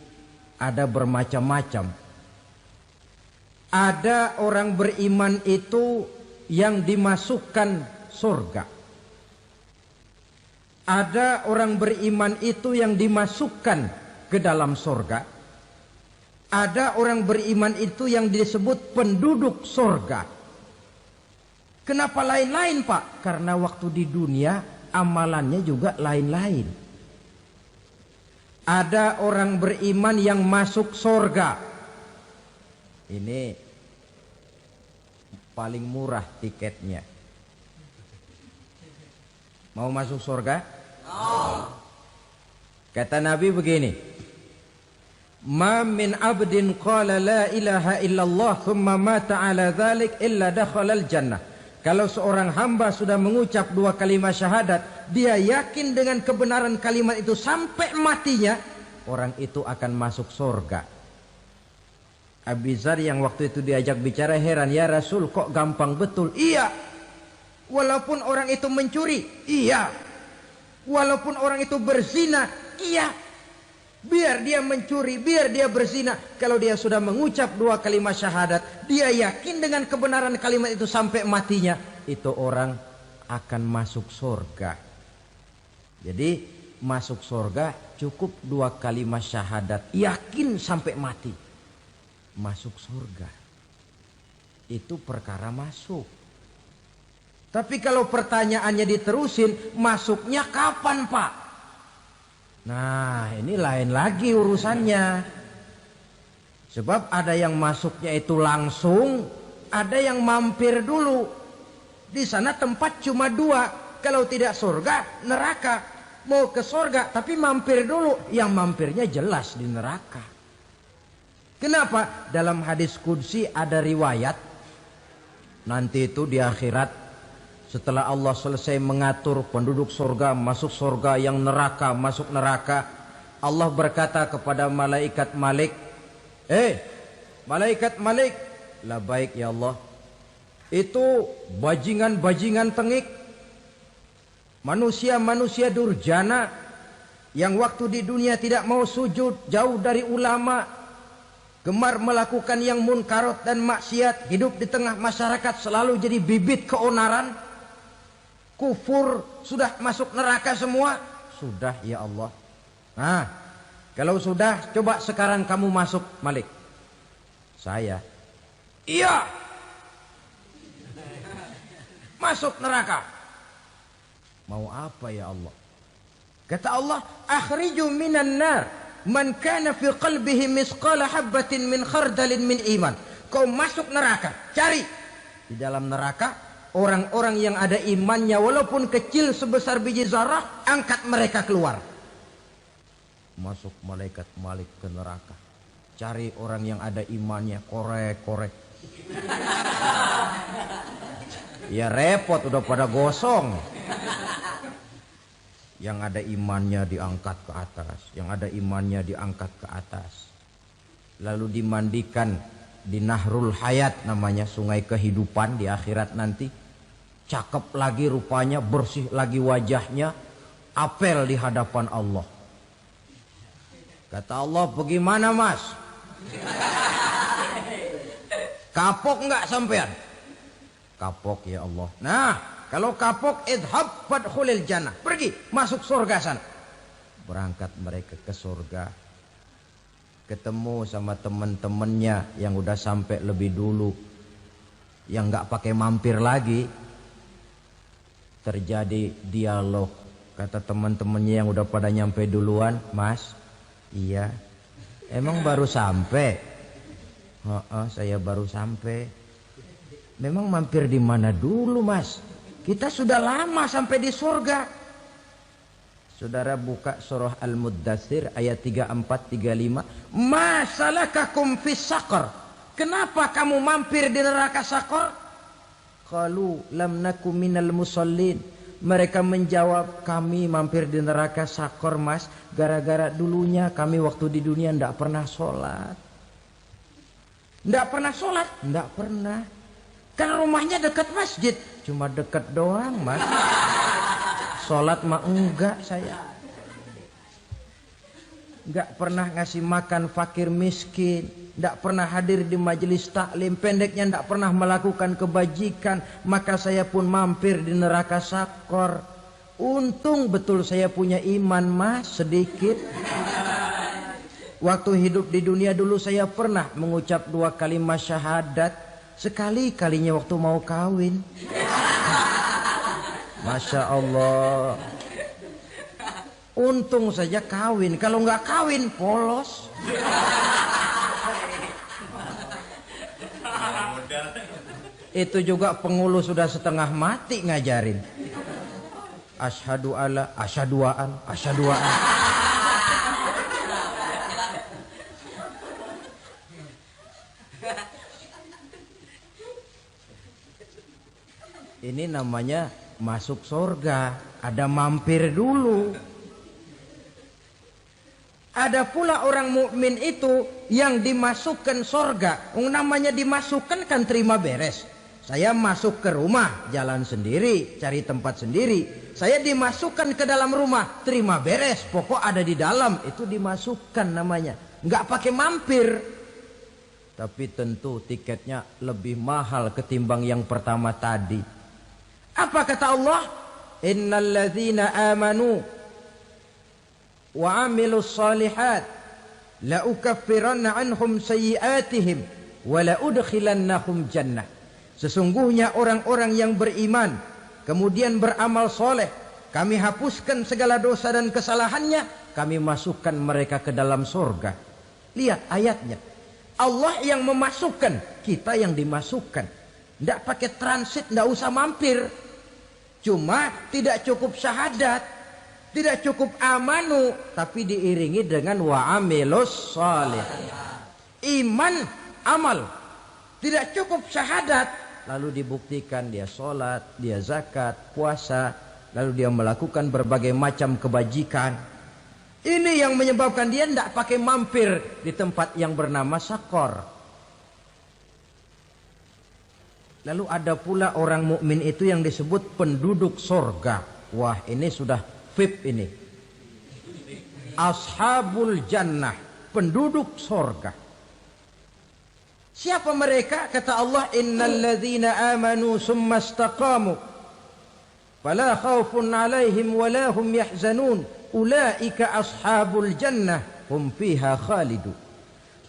ada bermacam-macam. Ada orang beriman itu yang dimasukkan surga. Ada orang beriman itu yang dimasukkan ke dalam surga. Ada orang beriman itu yang disebut penduduk surga. Kenapa lain-lain, Pak? Karena waktu di dunia amalannya juga lain-lain. Ada orang beriman yang masuk surga. Ini paling murah tiketnya. Mau masuk surga? Kata Nabi begini, ma min abdin qala la ilaha illallah thumma mata ala dhalik illa dakhala al jannah. Kalau seorang hamba sudah mengucap dua kalimat syahadat, dia yakin dengan kebenaran kalimat itu sampai matinya, orang itu akan masuk surga. Abi Dzar yang waktu itu diajak bicara heran, ya Rasul kok gampang betul? Iya. Walaupun orang itu mencuri, iya. Walaupun orang itu berzina, iya. Biar dia mencuri, biar dia berzina, kalau dia sudah mengucap dua kalimat syahadat, dia yakin dengan kebenaran kalimat itu sampai matinya, itu orang akan masuk surga. Jadi masuk surga cukup dua kalimat syahadat, yakin sampai mati, masuk surga. Itu perkara masuk. Tapi kalau pertanyaannya diterusin, masuknya kapan, Pak? Nah, ini lain lagi urusannya. Sebab ada yang masuknya itu langsung, ada yang mampir dulu. Di sana tempat cuma dua, kalau tidak surga, neraka. Mau ke surga tapi mampir dulu, yang mampirnya jelas di neraka. Kenapa? Dalam hadis qudsi ada riwayat, nanti itu di akhirat, setelah Allah selesai mengatur penduduk surga masuk surga, yang neraka masuk neraka, Allah berkata kepada malaikat Malik, malaikat Malik, labaik ya Allah. Itu bajingan-bajingan tengik, manusia-manusia durjana yang waktu di dunia tidak mau sujud, jauh dari ulama, gemar melakukan yang munkarat dan maksiat, hidup di tengah masyarakat selalu jadi bibit keonaran, kufur, sudah masuk neraka semua. Sudah ya Allah. Nah, kalau sudah, coba sekarang kamu masuk, Malik. Saya, iya, masuk neraka. Mau apa ya Allah? Kata Allah, akhriju minan nar man kana fi qalbihi misqala habbatin min khardalin min iman. Kau masuk neraka, cari di dalam neraka orang-orang yang ada imannya walaupun kecil sebesar biji zarah, angkat mereka keluar. Masuk malaikat Malik ke neraka, cari orang yang ada imannya, korek-korek. Ya repot, udah pada gosong. Yang ada imannya diangkat ke atas, yang ada imannya diangkat ke atas, lalu dimandikan di Nahrul Hayat, namanya sungai kehidupan di akhirat nanti. Cakep lagi rupanya, bersih lagi wajahnya, apel di hadapan Allah. Kata Allah, bagaimana mas? Kapok nggak sampean? Kapok ya Allah. Nah, kalau kapok, idhab fadkhulil jannah, pergi masuk surga sana. Berangkat mereka ke surga. ketemu sama temen-temennya yang udah sampai lebih dulu, yang nggak pakai mampir lagi. Terjadi dialog. Kata teman-temannya yang udah pada nyampe duluan, Mas, iya, emang baru sampai? Saya baru sampai. Memang mampir di mana dulu, Mas? Kita sudah lama sampai di surga. Saudara buka surah Al-Muddatsir ayat 34-35. Masalakakum fis saqar? Kenapa kamu mampir di neraka Saqar? Qalu lam nakum minal musallin. Mereka menjawab, kami mampir di neraka Saqar, Mas, gara-gara dulunya kami waktu di dunia tidak pernah sholat. Tidak pernah sholat? Tidak pernah. Kan rumahnya dekat masjid. Cuma dekat doang, Mas. Sholat mah enggak saya. Enggak pernah ngasih makan fakir miskin. Enggak pernah hadir di majelis taklim. Pendeknya enggak pernah melakukan kebajikan. Maka saya pun mampir di neraka Saqar. Untung betul saya punya iman, Mas, sedikit. Waktu hidup di dunia dulu saya pernah mengucap 2 kalimat syahadat. Sekali-kalinya waktu mau kawin. Masya Allah. Untung saja kawin. Kalau nggak kawin polos. Itu juga pengulu sudah setengah mati ngajarin. Asyhadu alla, asyaduaan, asyaduaan. Ini namanya masuk surga, ada mampir dulu. Ada pula orang mukmin itu yang dimasukkan surga. Namanya dimasukkan kan terima beres. Saya masuk ke rumah, jalan sendiri, cari tempat sendiri. Saya dimasukkan ke dalam rumah, terima beres, pokok ada di dalam, itu dimasukkan namanya. Nggak pakai mampir. Tapi tentu tiketnya lebih mahal ketimbang yang pertama tadi. Apa kata Allah? Innal ladzina amanu wa amilus solihat la ukaffiranna anhum sayyi'atihim wa la udkhilannahum jannah. Sesungguhnya orang-orang yang beriman kemudian beramal soleh, kami hapuskan segala dosa dan kesalahannya, kami masukkan mereka ke dalam surga. Lihat ayatnya. Allah yang memasukkan, kita yang dimasukkan. Tidak pakai transit, tidak usah mampir. Cuma tidak cukup syahadat, tidak cukup amanu, tapi diiringi dengan wa'amilus salih. Iman, amal. Tidak cukup syahadat, lalu dibuktikan dia sholat, dia zakat, puasa, lalu dia melakukan berbagai macam kebajikan. Ini yang menyebabkan dia tidak pakai mampir di tempat yang bernama Saqar. Lalu ada pula orang mukmin itu yang disebut penduduk surga. Wah, ini sudah VIP ini. Ashabul jannah, penduduk surga. Siapa mereka? Kata Allah, innal ladzina amanu summa istaqamu fala khaufun 'alaihim wala hum yahzanun ulaika ashabul jannah hum fiha khalidun.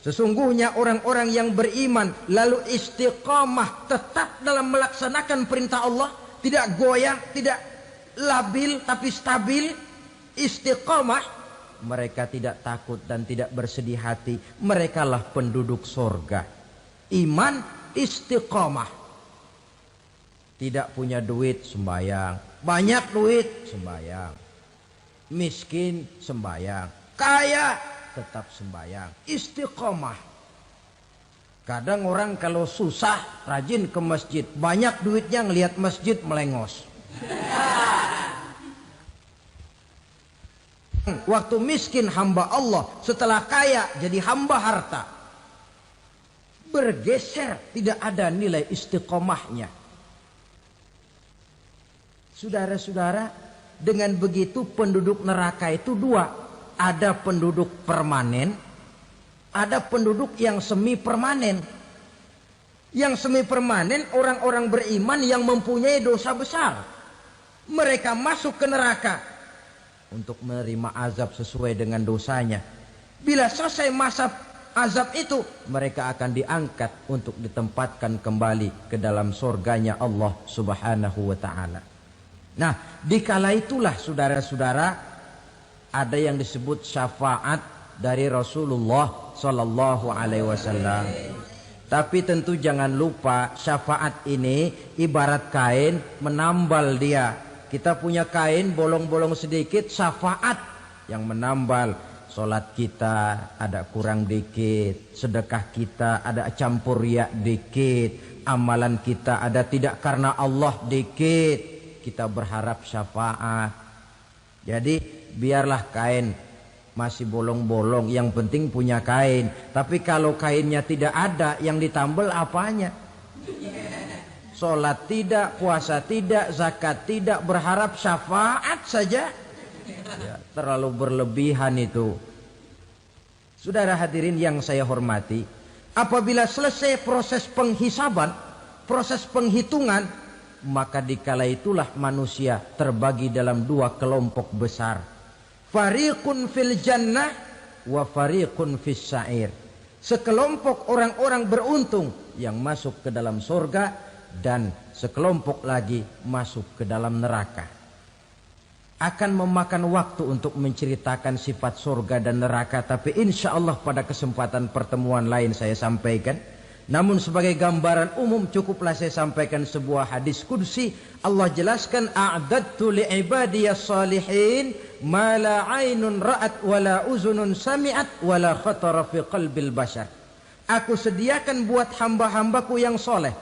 Sesungguhnya orang-orang yang beriman lalu istiqamah, tetap dalam melaksanakan perintah Allah, tidak goyang, tidak labil tapi stabil, istiqamah, mereka tidak takut dan tidak bersedih hati. Merekalah penduduk surga. Iman, istiqamah. Tidak punya duit, sembayang. Banyak duit, sembayang. Miskin, sembayang. Kaya, tetap sembayang. Istiqomah. Kadang orang kalau susah rajin ke masjid, banyak duitnya ngelihat masjid melengos. Waktu miskin hamba Allah, setelah kaya jadi hamba harta. Bergeser, tidak ada nilai istiqomahnya. Saudara-saudara, dengan begitu penduduk neraka itu dua. Ada penduduk permanen, ada penduduk yang semi permanen. Yang semi permanen orang-orang beriman yang mempunyai dosa besar. Mereka masuk ke neraka untuk menerima azab sesuai dengan dosanya. Bila selesai masa azab itu, mereka akan diangkat untuk ditempatkan kembali ke dalam surganya Allah Subhanahu wa ta'ala. Nah, dikala itulah saudara-saudara, ada yang disebut syafaat dari Rasulullah Sallallahu Alaihi Wasallam. Tapi tentu jangan lupa, syafaat ini ibarat kain menambal dia. Kita punya kain bolong-bolong sedikit, syafaat yang menambal. Solat kita ada kurang dikit, sedekah kita ada campur riak dikit, amalan kita ada tidak karena Allah dikit, kita berharap syafaat. Jadi biarlah kain masih bolong-bolong, yang penting punya kain. Tapi kalau kainnya tidak ada, yang ditambal apanya? Solat tidak, puasa tidak, zakat tidak, berharap syafaat saja. Ya, terlalu berlebihan itu. Saudara hadirin yang saya hormati, apabila selesai proses penghisaban, proses penghitungan, maka dikala itulah manusia terbagi dalam dua kelompok besar. Fariqun fil jannah wa fariqun fis sa'ir. Sekelompok orang-orang beruntung yang masuk ke dalam surga, dan sekelompok lagi masuk ke dalam neraka. Akan memakan waktu untuk menceritakan sifat surga dan neraka, tapi insya Allah pada kesempatan pertemuan lain saya sampaikan. Namun sebagai gambaran umum cukuplah saya sampaikan sebuah hadis qudsi. Allah jelaskan, a'dadtu li'ibadiyas salihin ma la 'ainun ra'at wa la uzunun sami'at wa la khatara fi qalbil bashar. Aku sediakan buat hamba-hambaku yang soleh,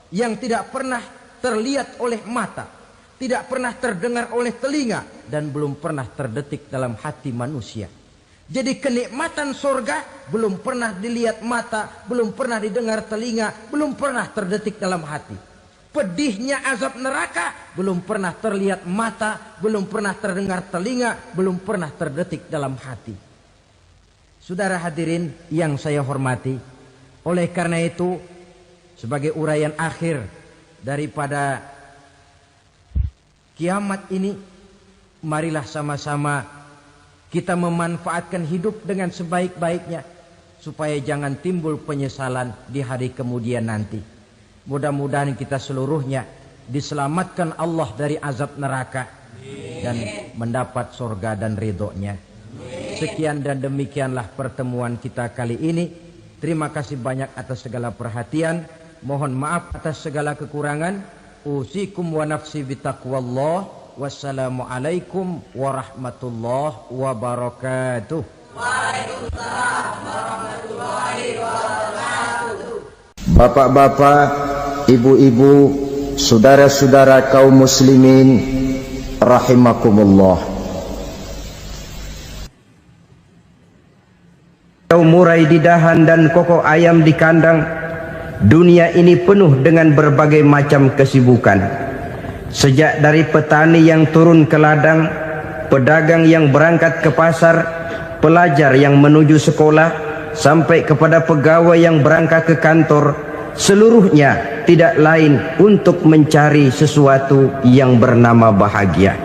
yang tidak pernah terlihat oleh mata, tidak pernah terdengar oleh telinga, dan belum pernah terdetik dalam hati manusia. Jadi kenikmatan surga belum pernah dilihat mata, belum pernah didengar telinga, belum pernah terdetik dalam hati. Pedihnya azab neraka belum pernah terlihat mata, belum pernah terdengar telinga, belum pernah terdetik dalam hati. Saudara hadirin yang saya hormati, oleh karena itu sebagai uraian akhir daripada kiamat ini, marilah sama-sama kita memanfaatkan hidup dengan sebaik-baiknya, supaya jangan timbul penyesalan di hari kemudian nanti. Mudah-mudahan kita seluruhnya diselamatkan Allah dari azab neraka dan mendapat surga dan ridhonya. Sekian dan demikianlah pertemuan kita kali ini. Terima kasih banyak atas segala perhatian. Mohon maaf atas segala kekurangan. Usikum wa nafsi bitaqwallah. Wassalamualaikum warahmatullahi wabarakatuh. Waalaikumsalam warahmatullahi wabarakatuh. Bapak-bapak, ibu-ibu, saudara-saudara kaum muslimin rahimakumullah. Murai di dahan dan koko ayam di kandang, dunia ini penuh dengan berbagai macam kesibukan. Sejak dari petani yang turun ke ladang, pedagang yang berangkat ke pasar, pelajar yang menuju sekolah, sampai kepada pegawai yang berangkat ke kantor, seluruhnya tidak lain untuk mencari sesuatu yang bernama bahagia.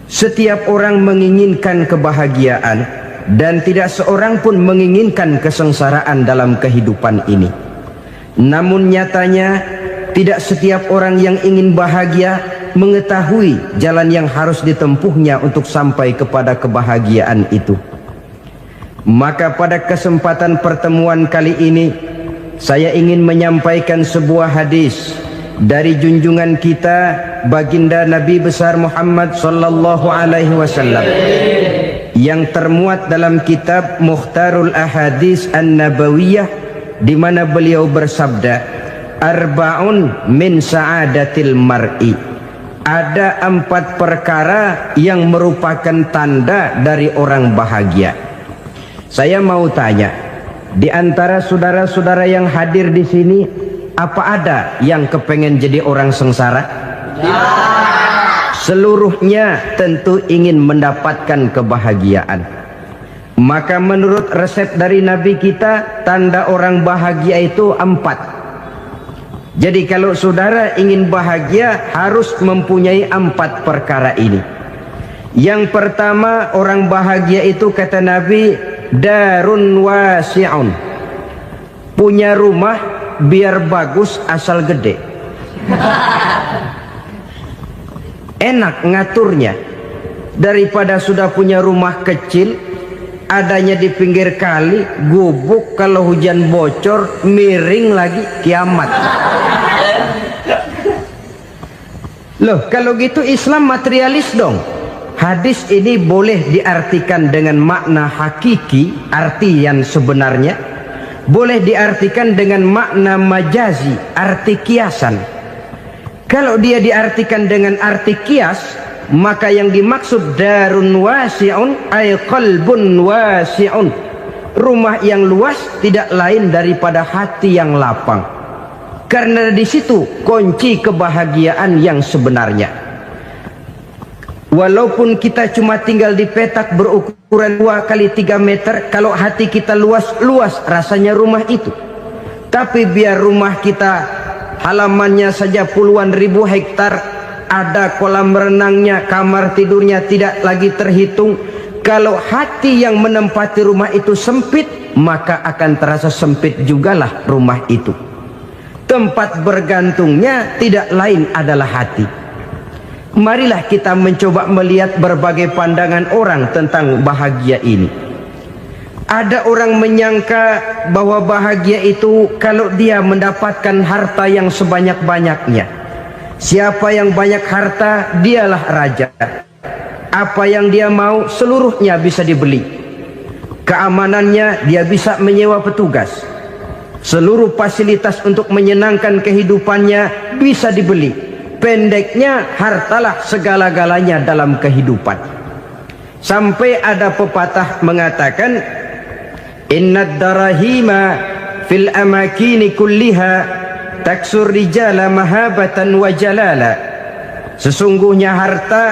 Setiap orang menginginkan kebahagiaan, dan tidak seorang pun menginginkan kesengsaraan dalam kehidupan ini. Namun nyatanya tidak setiap orang yang ingin bahagia mengetahui jalan yang harus ditempuhnya untuk sampai kepada kebahagiaan itu. Maka pada kesempatan pertemuan kali ini, saya ingin menyampaikan sebuah hadis dari junjungan kita baginda Nabi besar Muhammad sallallahu alaihi wasallam yang termuat dalam kitab Mukhtarul Ahadits An-Nabawiyah, di mana beliau bersabda, arba'un min sa'adatil mar'i. Ada 4 perkara yang merupakan tanda dari orang bahagia. Saya mau tanya, di antara saudara-saudara yang hadir di sini, apa ada yang kepengen jadi orang sengsara? Ya. Seluruhnya tentu ingin mendapatkan kebahagiaan. Maka menurut resep dari Nabi kita, tanda orang bahagia itu 4. Jadi kalau saudara ingin bahagia, harus mempunyai 4 perkara ini. Yang pertama, orang bahagia itu kata Nabi, darun wasi'un, punya rumah biar bagus asal gede. Enak ngaturnya daripada sudah punya rumah kecil adanya di pinggir kali, gubuk, kalau hujan bocor miring lagi, kiamat. Loh, kalau gitu Islam materialis dong. Hadis ini boleh diartikan dengan makna hakiki, arti yang sebenarnya, boleh diartikan dengan makna majazi, arti kiasan. Kalau dia diartikan dengan arti kias, maka yang dimaksud darun wasi'un ay qalbun wasi'un, rumah yang luas tidak lain daripada hati yang lapang. Karena di situ kunci kebahagiaan yang sebenarnya. Walaupun kita cuma tinggal di petak berukuran 2 kali 3 meter, kalau hati kita luas rasanya rumah itu. Tapi biar rumah kita halamannya saja puluhan ribu hektar, ada kolam renangnya, kamar tidurnya tidak lagi terhitung, kalau hati yang menempati rumah itu sempit, maka akan terasa sempit jugalah rumah itu. Tempat bergantungnya tidak lain adalah hati. Marilah kita mencoba melihat berbagai pandangan orang tentang bahagia ini. Ada orang menyangka bahwa bahagia itu kalau dia mendapatkan harta yang sebanyak-banyaknya. Siapa yang banyak harta, dialah raja. Apa yang dia mau, seluruhnya bisa dibeli. Keamanannya, dia bisa menyewa petugas. Seluruh fasilitas untuk menyenangkan kehidupannya bisa dibeli. Pendeknya, hartalah segala-galanya dalam kehidupan. Sampai ada pepatah mengatakan, innad darahima fil amakini kulliha taksur rijala mahabatan wa jalala. Sesungguhnya harta,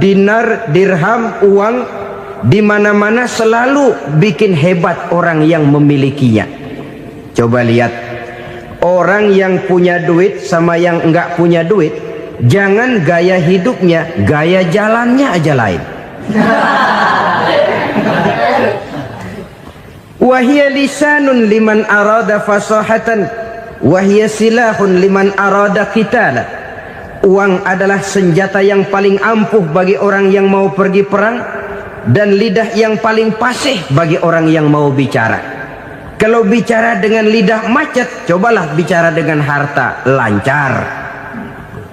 dinar, dirham, uang di mana-mana selalu bikin hebat orang yang memilikinya. Coba lihat, orang yang punya duit sama yang enggak punya duit, jangan gaya hidupnya, gaya jalannya aja lain. Wahia lisanun liman arada fasahatan, wahia silahun liman arada qitala. Uang adalah senjata yang paling ampuh bagi orang yang mau pergi perang, dan lidah yang paling fasih bagi orang yang mau bicara. Kalau bicara dengan lidah macet, cobalah bicara dengan harta, lancar.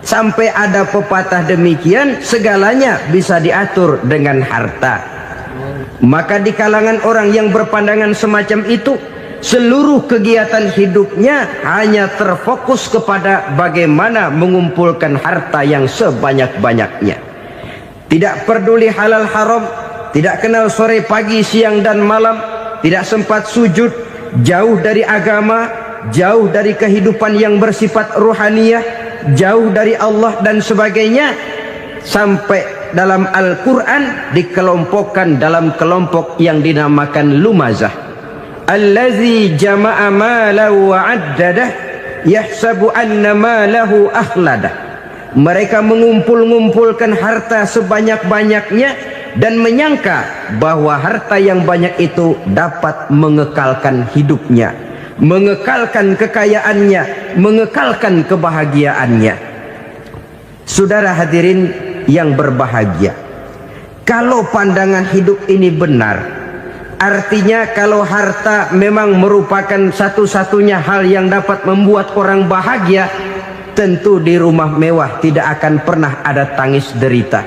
Sampai ada pepatah demikian, segalanya bisa diatur dengan harta. Maka di kalangan orang yang berpandangan semacam itu, seluruh kegiatan hidupnya hanya terfokus kepada bagaimana mengumpulkan harta yang sebanyak-banyaknya. Tidak peduli halal haram, tidak kenal sore pagi siang dan malam, tidak sempat sujud, jauh dari agama, jauh dari kehidupan yang bersifat ruhaniyah, jauh dari Allah dan sebagainya. Sampai dalam Al-Quran dikelompokkan dalam kelompok yang dinamakan lumazah. Allazi jama'a malahu wa'addadah yahsabu anna malahu akhladah. Mereka mengumpul-ngumpulkan harta sebanyak-banyaknya dan menyangka bahwa harta yang banyak itu dapat mengekalkan hidupnya, mengekalkan kekayaannya, mengekalkan kebahagiaannya. Saudara hadirin yang berbahagia, kalau pandangan hidup ini benar, artinya kalau harta memang merupakan satu-satunya hal yang dapat membuat orang bahagia, tentu di rumah mewah tidak akan pernah ada tangis derita.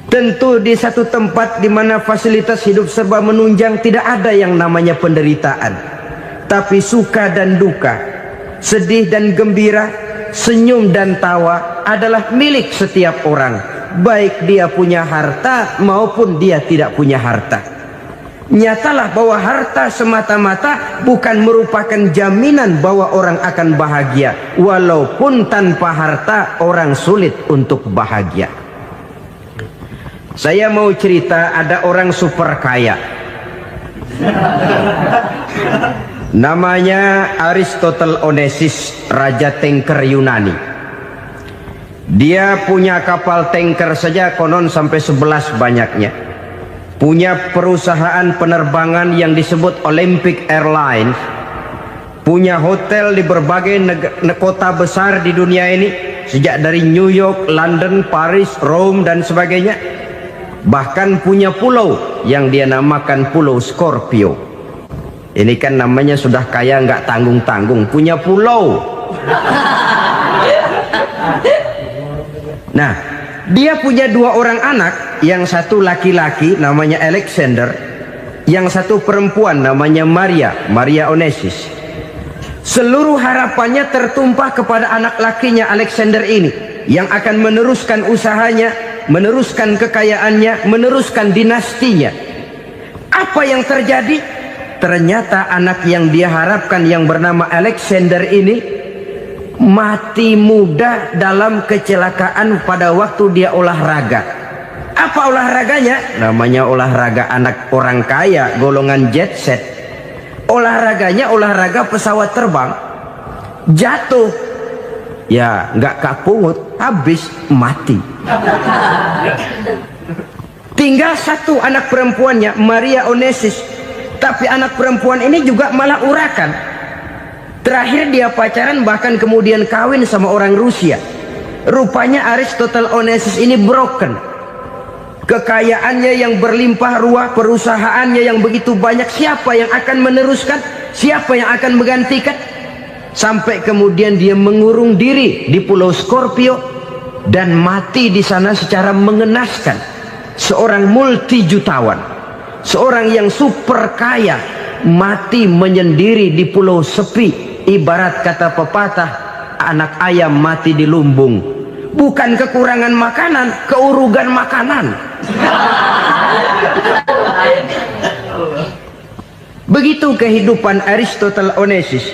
Tentu di satu tempat di mana fasilitas hidup serba menunjang tidak ada yang namanya penderitaan. Tapi suka dan duka, sedih dan gembira, senyum dan tawa adalah milik setiap orang, baik dia punya harta maupun dia tidak punya harta. Nyatalah bahwa harta semata-mata bukan merupakan jaminan bahwa orang akan bahagia, walaupun tanpa harta orang sulit untuk bahagia. Saya mau cerita, ada orang super kaya, namanya Aristotle Onesimus, raja tanker Yunani. Dia punya kapal tanker saja konon sampai 11 banyaknya. punya perusahaan penerbangan yang disebut Olympic Airlines, punya hotel di berbagai kota besar di dunia ini, sejak dari New York, London, Paris, Rome dan sebagainya. Bahkan punya pulau yang dia namakan Pulau Scorpio. Ini kan namanya sudah kaya nggak tanggung-tanggung, punya pulau. Nah, dia punya 2 orang anak, yang satu laki-laki namanya Alexander, yang satu perempuan namanya Maria Onesius. Seluruh harapannya tertumpah kepada anak lakinya Alexander ini, yang akan meneruskan usahanya, meneruskan kekayaannya, meneruskan dinastinya. Apa yang terjadi? Ternyata anak yang dia harapkan yang bernama Alexander ini mati muda dalam kecelakaan pada waktu dia olahraga. Apa olahraganya? Namanya olahraga anak orang kaya, golongan jet set. Olahraganya olahraga pesawat terbang. Jatuh, ya nggak kapungut, habis mati. Tinggal satu anak perempuannya, Maria Onesius. Tapi anak perempuan ini juga malah urakan. Terakhir dia pacaran, bahkan kemudian kawin sama orang Rusia. Rupanya Aristotle Onesius ini broken. Kekayaannya yang berlimpah ruah, perusahaannya yang begitu banyak, siapa yang akan meneruskan? Siapa yang akan menggantikan? Sampai kemudian dia mengurung diri di Pulau Scorpio dan mati di sana secara mengenaskan. Seorang multijutawan, seorang yang super kaya, mati menyendiri di pulau sepi. Ibarat kata pepatah, anak ayam mati di lumbung. Bukan kekurangan makanan, keurugan makanan. Begitu kehidupan Aristotle Onesius.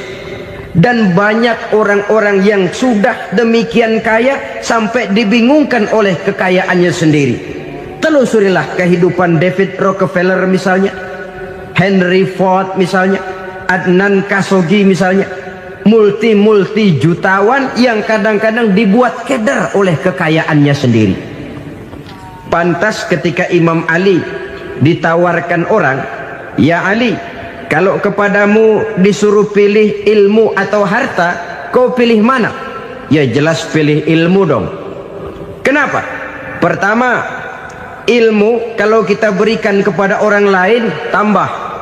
Dan banyak orang-orang yang sudah demikian kaya sampai dibingungkan oleh kekayaannya sendiri. Telusurilah kehidupan David Rockefeller misalnya, Henry Ford misalnya, Adnan Khashoggi misalnya. Multi jutawan yang kadang-kadang dibuat keder oleh kekayaannya sendiri. Pantas ketika Imam Ali ditawarkan orang, "Ya Ali, kalau kepadamu disuruh pilih ilmu atau harta, kau pilih mana?" Ya jelas pilih ilmu dong. Kenapa? Pertama, ilmu kalau kita berikan kepada orang lain tambah.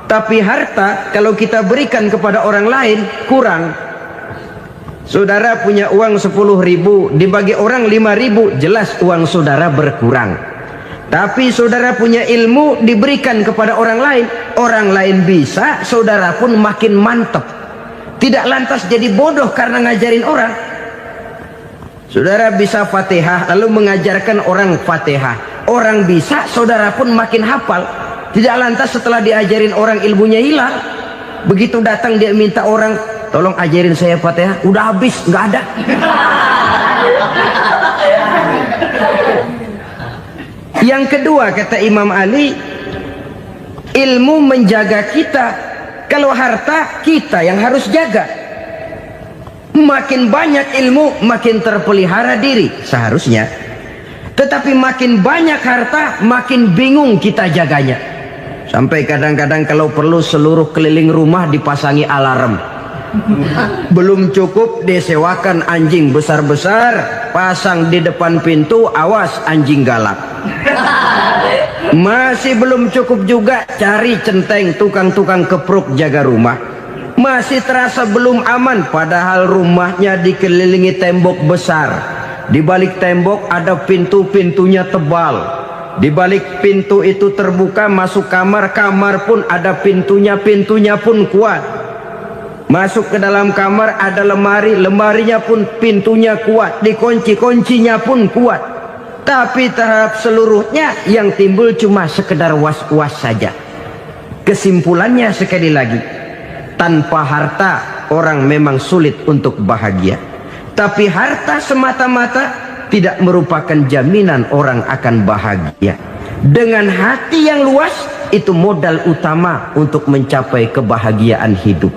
Tapi harta kalau kita berikan kepada orang lain kurang. Saudara punya uang 10.000, dibagi orang 5.000, jelas uang saudara berkurang. Tapi saudara punya ilmu diberikan kepada orang lain bisa, saudara pun makin mantap. Tidak lantas jadi bodoh karena ngajarin orang. Saudara bisa Fatihah lalu mengajarkan orang Fatihah. Orang bisa, saudara pun makin hafal. Tidak lantas setelah diajarin orang ilmunya hilang. Begitu datang dia minta orang, "Tolong ajarin saya Fatihah." Udah habis, nggak ada. Yang kedua kata Imam Ali, ilmu menjaga kita. Kalau harta kita yang harus jaga. Makin banyak ilmu makin terpelihara diri seharusnya. Tetapi makin banyak harta makin bingung kita jaganya. Sampai kadang-kadang kalau perlu seluruh keliling rumah dipasangi alarm. Belum cukup disewakan anjing besar-besar, pasang di depan pintu, awas anjing galak. Masih belum cukup juga, cari centeng tukang-tukang kepruk jaga rumah. Masih terasa belum aman, padahal rumahnya dikelilingi tembok besar. Di balik tembok ada pintu-pintunya tebal. Di balik pintu itu terbuka masuk kamar, kamar pun ada pintunya, pintunya pun kuat. Masuk ke dalam kamar ada lemari, lemarinya pun pintunya kuat, dikunci, kuncinya pun kuat. Tapi terhadap seluruhnya yang timbul cuma sekedar was-was saja. Kesimpulannya sekali lagi, tanpa harta orang memang sulit untuk bahagia. Tapi harta semata-mata tidak merupakan jaminan orang akan bahagia. Dengan hati yang luas, itu modal utama untuk mencapai kebahagiaan hidup.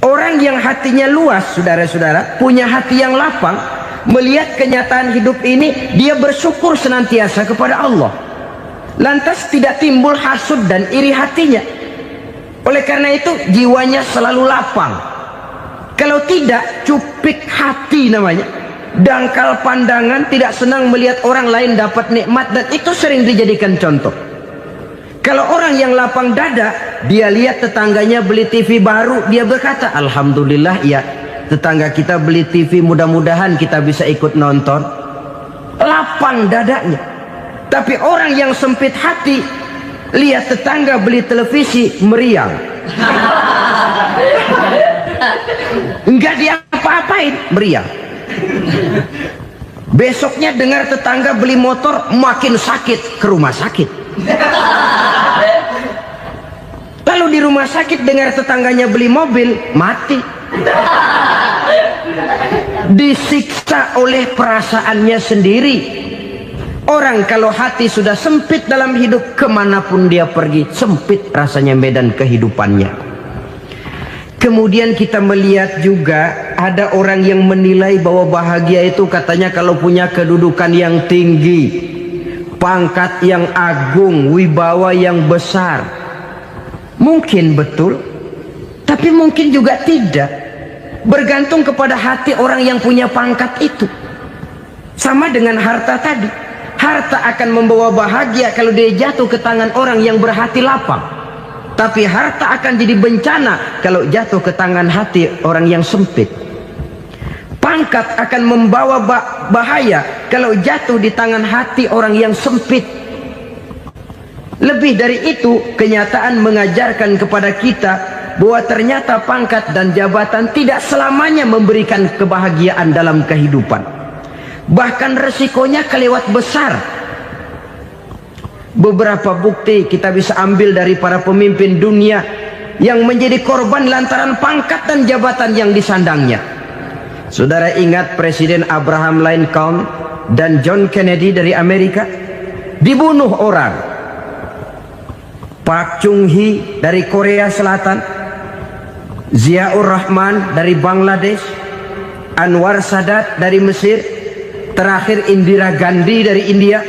Orang yang hatinya luas, saudara-saudara, punya hati yang lapang, melihat kenyataan hidup ini, dia bersyukur senantiasa kepada Allah. lantas tidak timbul hasud dan iri hatinya. Oleh karena itu jiwanya selalu lapang. Kalau tidak, cupik hati namanya, dangkal pandangan, tidak senang melihat orang lain dapat nikmat, dan itu sering dijadikan contoh. Kalau orang yang lapang dada, dia lihat tetangganya beli TV baru, dia berkata, alhamdulillah ya, tetangga kita beli TV, mudah-mudahan kita bisa ikut nonton. Lapang dadanya. Tapi orang yang sempit hati, lihat tetangga beli televisi, meriang. Enggak dia apa-apain, meriang. Besoknya dengar tetangga beli motor, makin sakit, ke rumah sakit. Lalu di rumah sakit dengar tetangganya beli mobil, mati. Disiksa oleh perasaannya sendiri. Orang kalau hati sudah sempit dalam hidup, kemanapun dia pergi, sempit rasanya medan kehidupannya. Kemudian kita melihat juga ada orang yang menilai bahwa bahagia itu katanya kalau punya kedudukan yang tinggi, pangkat yang agung, wibawa yang besar. Mungkin betul, tapi mungkin juga tidak. Bergantung kepada hati orang yang punya pangkat itu. Sama dengan harta tadi. Harta akan membawa bahagia kalau dia jatuh ke tangan orang yang berhati lapang. Tapi harta akan jadi bencana kalau jatuh ke tangan hati orang yang sempit. Pangkat akan membawa bahaya kalau jatuh di tangan hati orang yang sempit. Lebih dari itu, kenyataan mengajarkan kepada kita bahwa ternyata pangkat dan jabatan tidak selamanya memberikan kebahagiaan dalam kehidupan. Bahkan resikonya kelewat besar. Beberapa bukti kita bisa ambil dari para pemimpin dunia yang menjadi korban lantaran pangkat dan jabatan yang disandangnya. Saudara ingat Presiden Abraham Lincoln dan John Kennedy dari Amerika? Dibunuh orang. Park Chung-hee dari Korea Selatan, Ziaur Rahman dari Bangladesh, Anwar Sadat dari Mesir, terakhir Indira Gandhi dari India,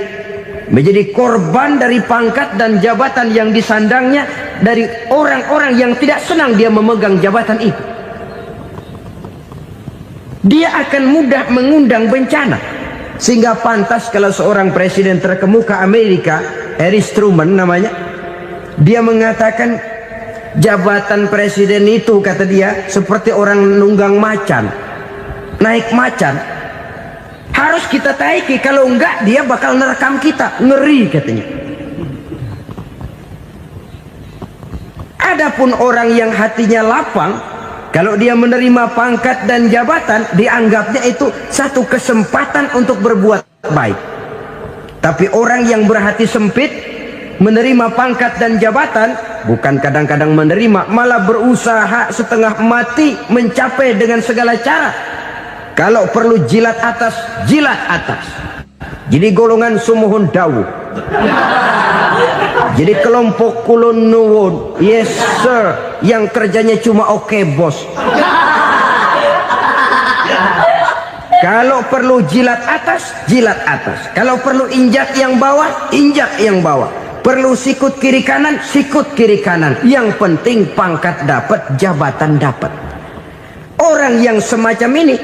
menjadi korban dari pangkat dan jabatan yang disandangnya dari orang-orang yang tidak senang dia memegang jabatan itu. Dia akan mudah mengundang bencana. Sehingga pantas kalau seorang presiden terkemuka Amerika, Harry Truman namanya, dia mengatakan jabatan presiden itu, kata dia, seperti orang nunggang macan, naik macan. Harus kita taiki, kalau enggak dia bakal nerekam kita, ngeri katanya. Adapun orang yang hatinya lapang, kalau dia menerima pangkat dan jabatan, dianggapnya itu satu kesempatan untuk berbuat baik. Tapi orang yang berhati sempit, menerima pangkat dan jabatan, bukan kadang-kadang menerima, malah berusaha setengah mati mencapai dengan segala cara. Kalau perlu jilat atas, jilat atas. Jadi golongan sumuhun dawu. Jadi kelompok kulon nuwun, yes sir, yang kerjanya cuma oke bos. Kalau perlu jilat atas, jilat atas. Kalau perlu injak yang bawah, injak yang bawah. Perlu sikut kiri kanan, sikut kiri kanan. Yang penting pangkat dapat, jabatan dapat. Orang yang semacam ini,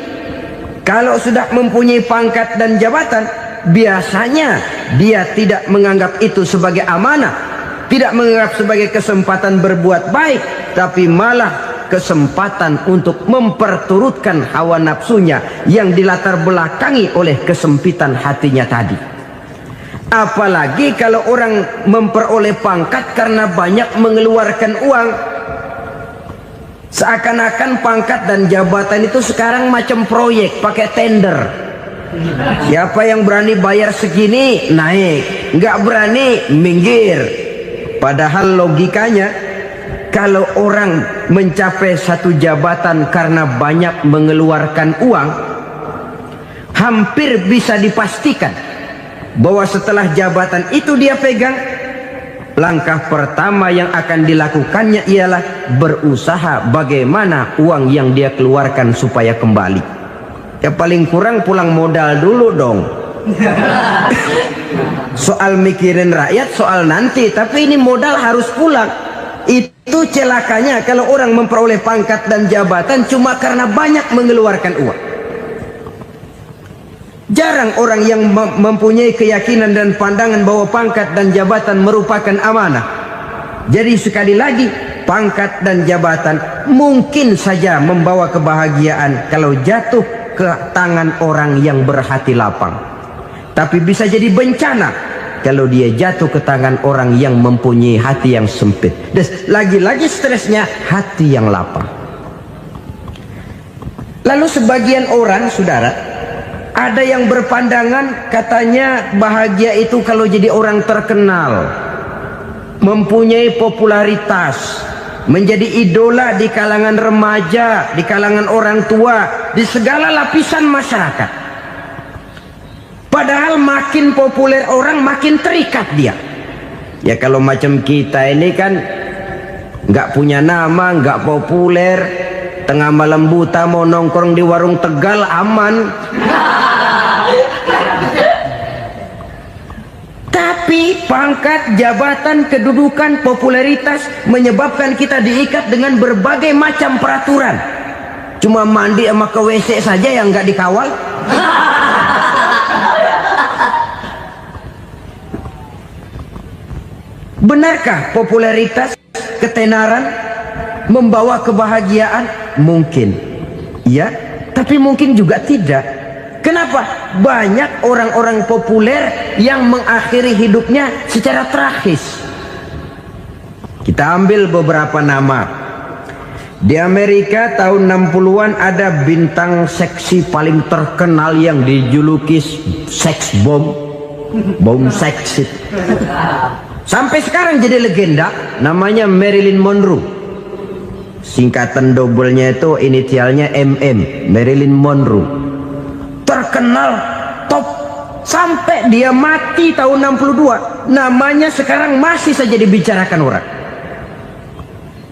kalau sudah mempunyai pangkat dan jabatan, biasanya dia tidak menganggap itu sebagai amanah, tidak menganggap sebagai kesempatan berbuat baik, tapi malah kesempatan untuk memperturutkan hawa nafsunya yang dilatar belakangi oleh kesempitan hatinya tadi. Apalagi kalau orang memperoleh pangkat karena banyak mengeluarkan uang. Seakan-akan pangkat dan jabatan itu sekarang macam proyek, pakai tender. Siapa yang berani bayar segini, naik. Nggak berani, minggir. Padahal logikanya, kalau orang mencapai satu jabatan karena banyak mengeluarkan uang, hampir bisa dipastikan bahwa setelah jabatan itu dia pegang, langkah pertama yang akan dilakukannya ialah berusaha bagaimana uang yang dia keluarkan supaya kembali. Ya paling kurang pulang modal dulu dong. Soal mikirin rakyat, soal nanti, tapi ini modal harus pulang. Itu celakanya kalau orang memperoleh pangkat dan jabatan cuma karena banyak mengeluarkan uang. Jarang orang yang mempunyai keyakinan dan pandangan bahwa pangkat dan jabatan merupakan amanah. Jadi sekali lagi, pangkat dan jabatan mungkin saja membawa kebahagiaan kalau jatuh ke tangan orang yang berhati lapang. Tapi bisa jadi bencana kalau dia jatuh ke tangan orang yang mempunyai hati yang sempit. Dan lagi-lagi stresnya hati yang lapang. Lalu sebagian orang, saudara, ada yang berpandangan katanya bahagia itu kalau jadi orang terkenal, mempunyai popularitas, menjadi idola di kalangan remaja, di kalangan orang tua, di segala lapisan masyarakat. Padahal makin populer orang makin terikat dia. Ya kalau macam kita ini kan nggak punya nama, nggak populer, tengah malam buta mau nongkrong di warung Tegal aman. Tapi pangkat, jabatan, kedudukan, popularitas menyebabkan kita diikat dengan berbagai macam peraturan. Cuma mandi sama ke WC saja yang nggak dikawal. Benarkah popularitas, ketenaran membawa kebahagiaan? Mungkin. Ya, tapi mungkin juga tidak. Kenapa? Banyak orang-orang populer yang mengakhiri hidupnya secara tragis. Kita ambil beberapa nama. Di Amerika tahun 60-an ada bintang seksi paling terkenal yang dijuluki seks bom. Bom seksi. Sampai sekarang jadi legenda, namanya Marilyn Monroe. Singkatan doublenya itu inisialnya MM, Marilyn Monroe. Terkenal top sampai dia mati tahun 62, namanya sekarang masih saja dibicarakan orang.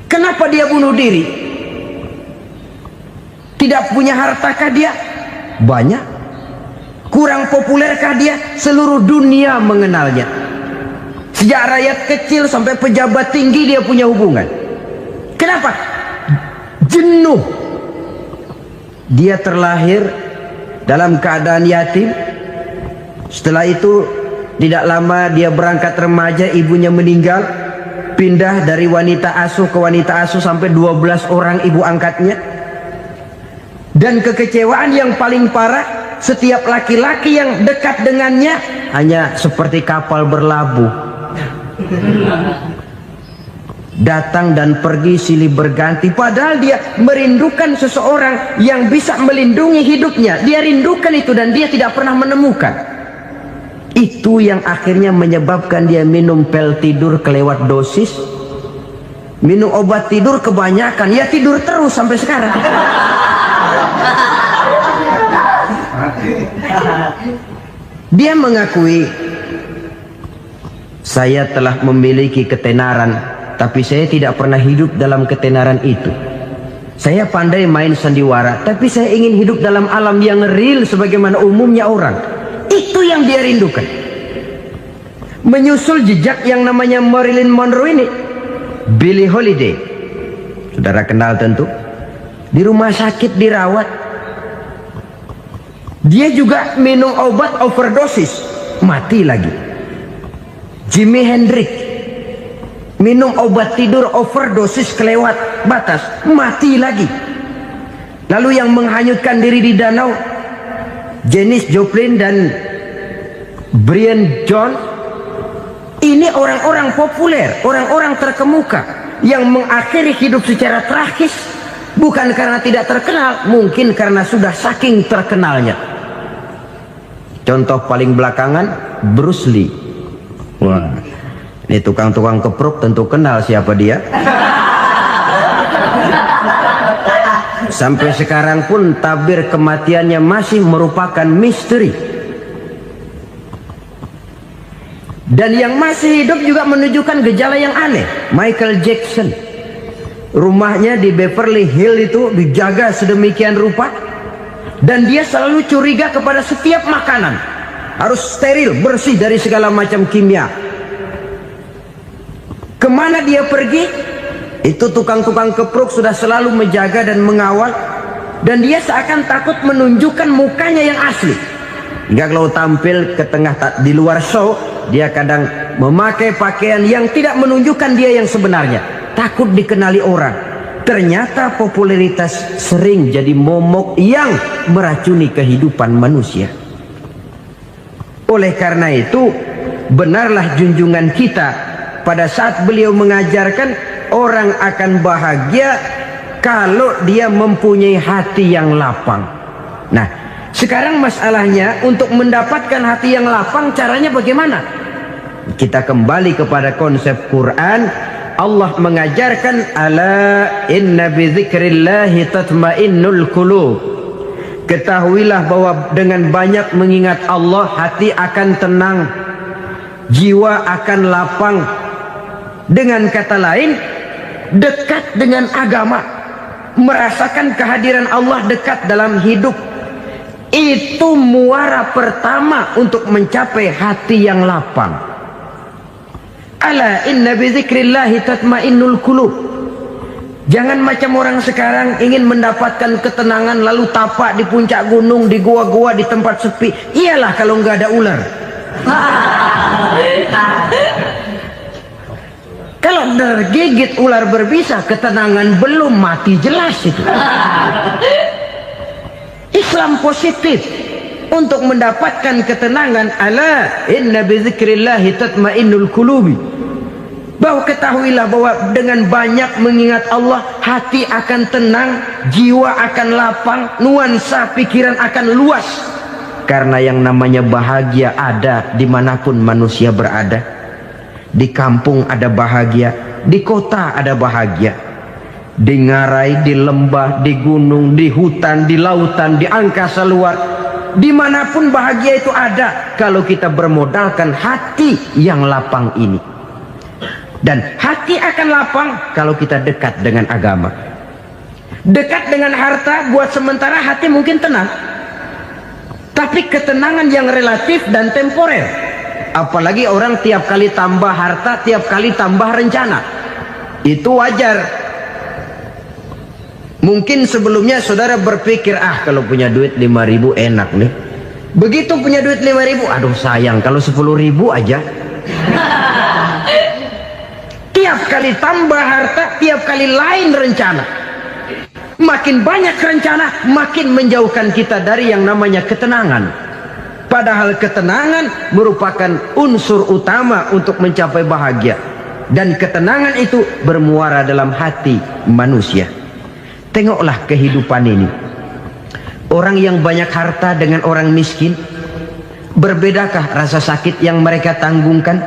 Kenapa dia bunuh diri? Tidak punya hartakah dia? Banyak. Kurang populerkah dia? Seluruh dunia mengenalnya. Sejak rakyat kecil sampai pejabat tinggi dia punya hubungan. Kenapa? Jenuh. Dia terlahir dalam keadaan yatim. Setelah itu tidak lama dia berangkat remaja, ibunya meninggal. Pindah dari wanita asuh ke wanita asuh sampai 12 orang ibu angkatnya. Dan kekecewaan yang paling parah, setiap laki-laki yang dekat dengannya hanya seperti kapal berlabuh. Datang dan pergi silih berganti, padahal dia merindukan seseorang yang bisa melindungi hidupnya. Dia rindukan itu dan dia tidak pernah menemukan. Itu yang akhirnya menyebabkan dia minum pil tidur kelewat dosis, minum obat tidur kebanyakan, ya tidur terus sampai sekarang. Dia mengakui, saya telah memiliki ketenaran, tapi saya tidak pernah hidup dalam ketenaran itu. Saya pandai main sandiwara, tapi saya ingin hidup dalam alam yang real sebagaimana umumnya orang. Itu yang dia rindukan. Menyusul jejak yang namanya Marilyn Monroe ini, Billie Holiday, saudara kenal tentu, di rumah sakit dirawat. Dia juga minum obat overdosis, mati lagi. Jimi Hendrix minum obat tidur overdosis kelewat batas, mati lagi. Lalu yang menghanyutkan diri di danau, Janis Joplin dan Brian Jones. Ini orang-orang populer, orang-orang terkemuka yang mengakhiri hidup secara tragis, bukan karena tidak terkenal, mungkin karena sudah saking terkenalnya. Contoh paling belakangan, Bruce Lee. Wah, ini tukang-tukang kepruk tentu kenal siapa dia. Sampai sekarang pun tabir kematiannya masih merupakan misteri. Dan yang masih hidup juga menunjukkan gejala yang aneh. Michael Jackson, rumahnya di Beverly Hills itu dijaga sedemikian rupa, dan dia selalu curiga kepada setiap makanan. harus steril, bersih dari segala macam kimia. Kemana dia pergi? Itu tukang-tukang kepruk sudah selalu menjaga dan mengawal, dan dia seakan takut menunjukkan mukanya yang asli. Hingga kalau tampil ke tengah di luar show, dia kadang memakai pakaian yang tidak menunjukkan dia yang sebenarnya, takut dikenali orang. Ternyata popularitas sering jadi momok yang meracuni kehidupan manusia. Oleh karena itu, benarlah junjungan kita pada saat beliau mengajarkan orang akan bahagia kalau dia mempunyai hati yang lapang. Nah, sekarang masalahnya untuk mendapatkan hati yang lapang, caranya bagaimana? Kita kembali kepada konsep Quran. Allah mengajarkan, ala inna bi dzikrillahi tatmainnul qulub. Ketahuilah bahwa dengan banyak mengingat Allah, hati akan tenang, jiwa akan lapang. Dengan kata lain, dekat dengan agama, merasakan kehadiran Allah dekat dalam hidup. Itu muara pertama untuk mencapai hati yang lapang. Ala inna bi dzikrillahi tatmainnul qulub. Jangan macam orang sekarang ingin mendapatkan ketenangan lalu tapak di puncak gunung, di gua-gua, di tempat sepi. Iyalah kalau nggak ada ular. Kalau tergigit ular berbisa, ketenangan belum, mati jelas itu. Islam positif untuk mendapatkan ketenangan. Ala inna bi dzikrillahi tatmainnul qulubi. Bahwa ketahuilah bahwa dengan banyak mengingat Allah, hati akan tenang, jiwa akan lapang, nuansa pikiran akan luas. Karena yang namanya bahagia ada dimanapun manusia berada. Di kampung ada bahagia, di kota ada bahagia, di ngarai, di lembah, di gunung, di hutan, di lautan, di angkasa luar, dimanapun bahagia itu ada kalau kita bermodalkan hati yang lapang ini. Dan hati akan lapang kalau kita dekat dengan agama. Dekat dengan harta buat sementara hati mungkin tenang, tapi ketenangan yang relatif dan temporer. Apalagi orang tiap kali tambah harta, tiap kali tambah rencana. Itu wajar. Mungkin sebelumnya saudara berpikir, kalau punya duit 5.000 enak nih. Begitu punya duit 5.000, aduh sayang kalau 10.000 aja. Tiap kali tambah harta, tiap kali lain rencana. Makin banyak rencana, makin menjauhkan kita dari yang namanya ketenangan. Padahal ketenangan merupakan unsur utama untuk mencapai bahagia. Dan ketenangan itu bermuara dalam hati manusia. Tengoklah kehidupan ini. Orang yang banyak harta dengan orang miskin, berbedakah rasa sakit yang mereka tanggungkan?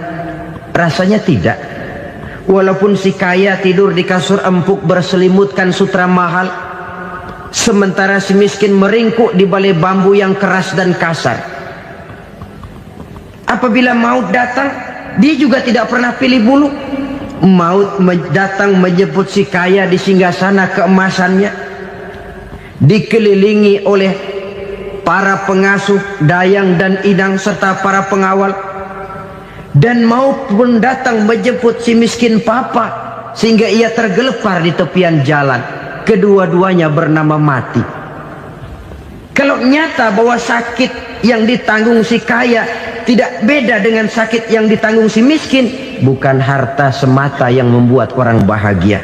Rasanya tidak. Walaupun si kaya tidur di kasur empuk berselimutkan sutra mahal, sementara si miskin meringkuk di balai bambu yang keras dan kasar. Apabila maut datang, dia juga tidak pernah pilih bulu. Maut datang menjemput si kaya di singgasana keemasannya, dikelilingi oleh para pengasuh, dayang dan inang serta para pengawal. Dan maupun datang menjemput si miskin papa sehingga ia tergelepar di tepian jalan. Kedua-duanya bernama mati. Kalau nyata bahwa sakit yang ditanggung si kaya tidak beda dengan sakit yang ditanggung si miskin, bukan harta semata yang membuat orang bahagia.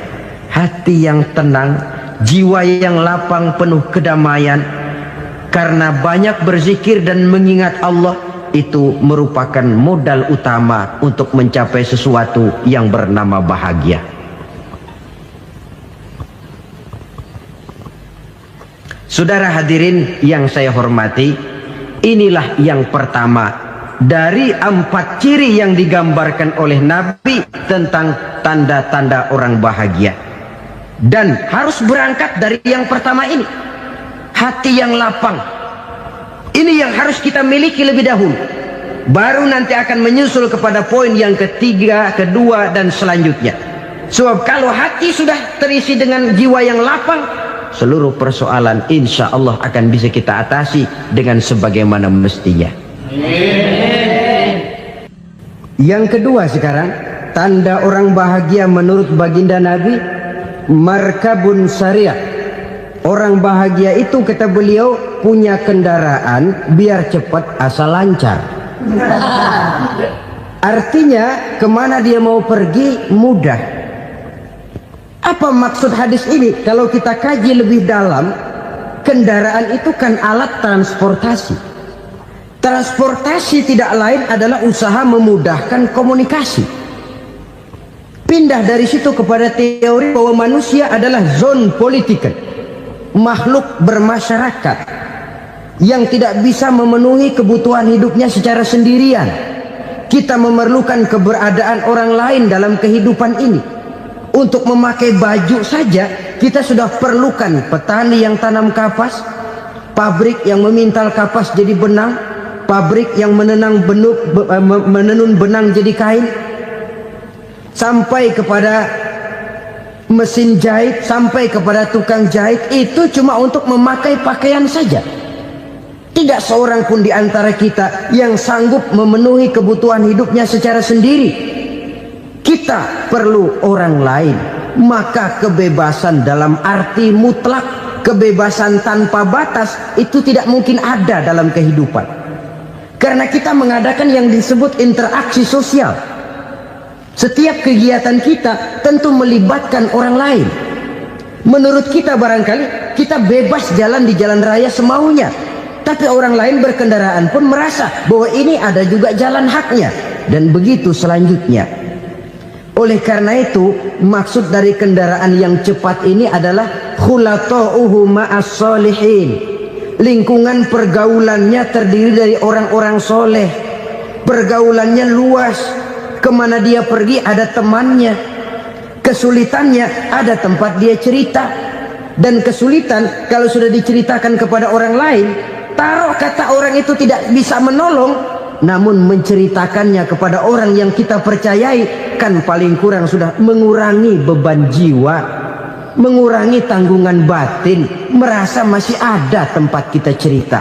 Hati yang tenang, jiwa yang lapang penuh kedamaian karena banyak berzikir dan mengingat Allah, itu merupakan modal utama untuk mencapai sesuatu yang bernama bahagia. Saudara hadirin yang saya hormati, inilah yang pertama dari 4 ciri yang digambarkan oleh Nabi tentang tanda-tanda orang bahagia. Dan harus berangkat dari yang pertama ini, hati yang lapang. Ini yang harus kita miliki lebih dahulu. Baru nanti akan menyusul kepada poin yang ketiga, kedua, dan selanjutnya. Sebab kalau hati sudah terisi dengan jiwa yang lapang, seluruh persoalan insya Allah akan bisa kita atasi dengan sebagaimana mestinya. Yang kedua sekarang, tanda orang bahagia menurut baginda Nabi, markabun syariah. Orang bahagia itu kata beliau punya kendaraan biar cepat asal lancar. Artinya kemana dia mau pergi mudah. Apa maksud hadis ini? Kalau kita kaji lebih dalam, kendaraan itu kan alat transportasi. Transportasi tidak lain adalah usaha memudahkan komunikasi. Pindah dari situ kepada teori bahwa manusia adalah zon political, makhluk bermasyarakat yang tidak bisa memenuhi kebutuhan hidupnya secara sendirian. Kita memerlukan keberadaan orang lain dalam kehidupan ini. Untuk memakai baju saja kita sudah perlukan petani yang tanam kapas, pabrik yang memintal kapas jadi benang, pabrik yang menenun benang jadi kain, sampai kepada mesin jahit, sampai kepada tukang jahit. Itu cuma untuk memakai pakaian saja. Tidak seorang pun di antara kita yang sanggup memenuhi kebutuhan hidupnya secara sendiri. Kita perlu orang lain. Maka kebebasan dalam arti mutlak, kebebasan tanpa batas, itu tidak mungkin ada dalam kehidupan. Karena kita mengadakan yang disebut interaksi sosial. Setiap kegiatan kita tentu melibatkan orang lain. Menurut kita barangkali kita bebas jalan di jalan raya semaunya, tapi orang lain berkendaraan pun merasa bahwa ini ada juga jalan haknya, dan begitu selanjutnya. Oleh karena itu, maksud dari kendaraan yang cepat ini adalah khulata'uhu ma'as solihin. Lingkungan pergaulannya terdiri dari orang-orang soleh. Pergaulannya luas. Kemana dia pergi ada temannya. Kesulitannya ada tempat dia cerita. Dan kesulitan kalau sudah diceritakan kepada orang lain, taruh kata orang itu tidak bisa menolong, namun menceritakannya kepada orang yang kita percayai, kan paling kurang sudah mengurangi beban jiwa, mengurangi tanggungan batin, merasa masih ada tempat kita cerita.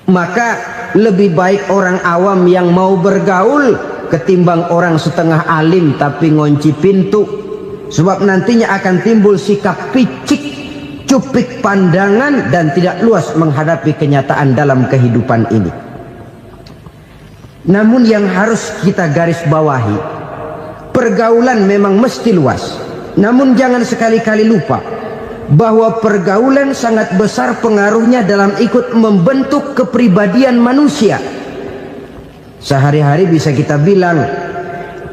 Maka lebih baik orang awam yang mau bergaul ketimbang orang setengah alim tapi ngunci pintu. Sebab nantinya akan timbul sikap picik, cupik pandangan, dan tidak luas menghadapi kenyataan dalam kehidupan ini. Namun yang harus kita garis bawahi, pergaulan memang mesti luas. Namun jangan sekali-kali lupa bahwa pergaulan sangat besar pengaruhnya dalam ikut membentuk kepribadian manusia. Sehari-hari bisa kita bilang,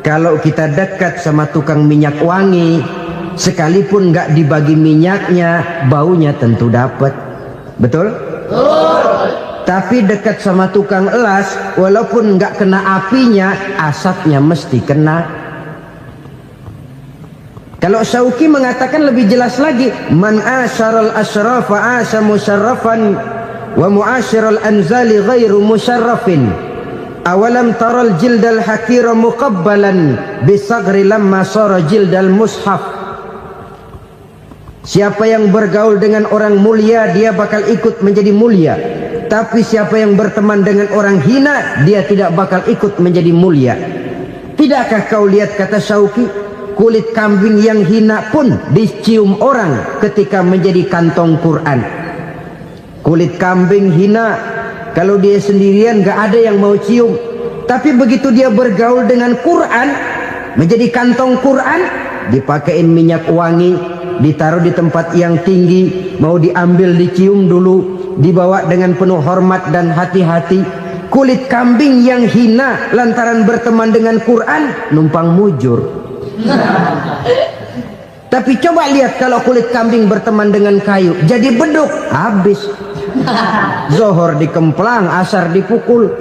kalau kita dekat sama tukang minyak wangi, sekalipun nggak dibagi minyaknya, baunya tentu dapat. Betul? Tapi dekat sama tukang elas, walaupun nggak kena apinya, asapnya mesti kena. Kalau Syauqi mengatakan lebih jelas lagi, man asyaral asrafa asa musyarrafan wa muasyiral anzali ghairu musyarrafin. Awalam taral jildal hakira muqabbalan bisagri lamma sara jildal mushaf. Siapa yang bergaul dengan orang mulia, dia bakal ikut menjadi mulia. Tapi siapa yang berteman dengan orang hina, dia tidak bakal ikut menjadi mulia. Tidakkah kau lihat, kata Syauqi, kulit kambing yang hina pun dicium orang ketika menjadi kantong Quran. Kulit kambing hina, kalau dia sendirian gak ada yang mau cium. Tapi begitu dia bergaul dengan Quran, menjadi kantong Quran, dipakein minyak wangi, ditaruh di tempat yang tinggi, mau diambil dicium dulu, dibawa dengan penuh hormat dan hati-hati. Kulit kambing yang hina lantaran berteman dengan Quran, numpang mujur. Tapi coba lihat kalau kulit kambing berteman dengan kayu, jadi beduk, habis. Zohor dikemplang, asar dipukul.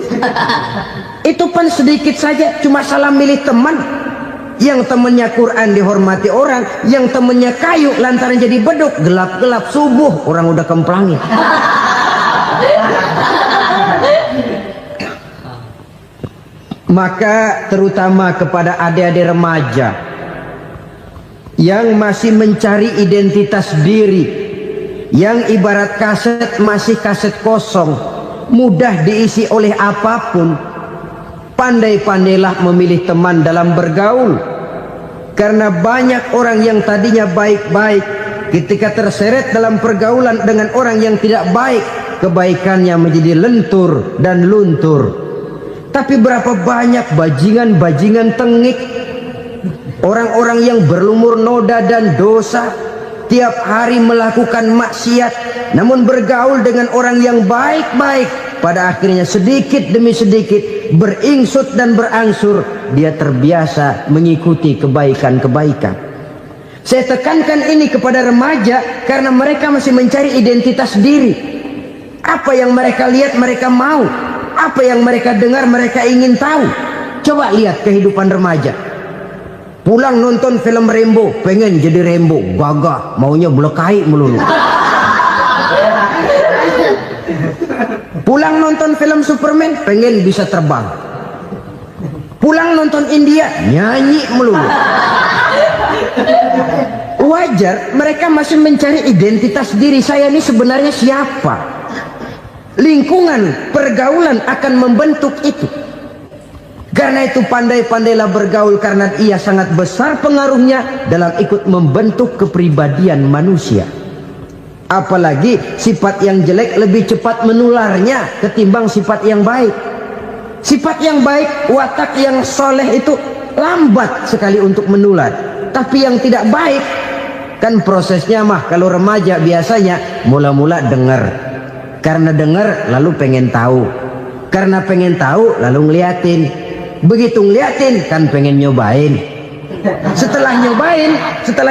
Itu pun sedikit saja, cuma salah milih teman. Yang temannya Quran dihormati orang, yang temannya kayu lantaran jadi beduk, gelap-gelap subuh orang udah kemplangin. Maka terutama kepada adik-adik remaja yang masih mencari identitas diri, yang ibarat kaset masih kaset kosong, mudah diisi oleh apapun. Pandai-pandailah memilih teman dalam bergaul, karena banyak orang yang tadinya baik-baik, ketika terseret dalam pergaulan dengan orang yang tidak baik, kebaikannya menjadi lentur dan luntur. Tapi berapa banyak bajingan-bajingan tengik, orang-orang yang berlumur noda dan dosa, tiap hari melakukan maksiat, namun bergaul dengan orang yang baik-baik, pada akhirnya sedikit demi sedikit beringsut dan berangsur dia terbiasa mengikuti kebaikan-kebaikan. Saya tekankan ini kepada remaja karena mereka masih mencari identitas diri. Apa yang mereka lihat mereka mau, apa yang mereka dengar mereka ingin tahu. Coba lihat kehidupan remaja. Pulang nonton film Rambo, pengen jadi Rambo, gagah, maunya belekai melulu. Pulang nonton film Superman, pengen bisa terbang. Pulang nonton India, nyanyi melulu. Wajar, mereka masih mencari identitas diri. Saya ini sebenarnya siapa? Lingkungan, pergaulan akan membentuk itu. Karena itu pandai-pandailah bergaul, karena ia sangat besar pengaruhnya dalam ikut membentuk kepribadian manusia. Apalagi sifat yang jelek lebih cepat menularnya ketimbang sifat yang baik. Sifat yang baik, watak yang soleh itu lambat sekali untuk menular. Tapi yang tidak baik, kan prosesnya mah kalau remaja biasanya mula-mula dengar. Karena dengar lalu pengen tahu. Karena pengen tahu lalu ngeliatin. Begitu ngeliatin kan pengen nyobain. Setelah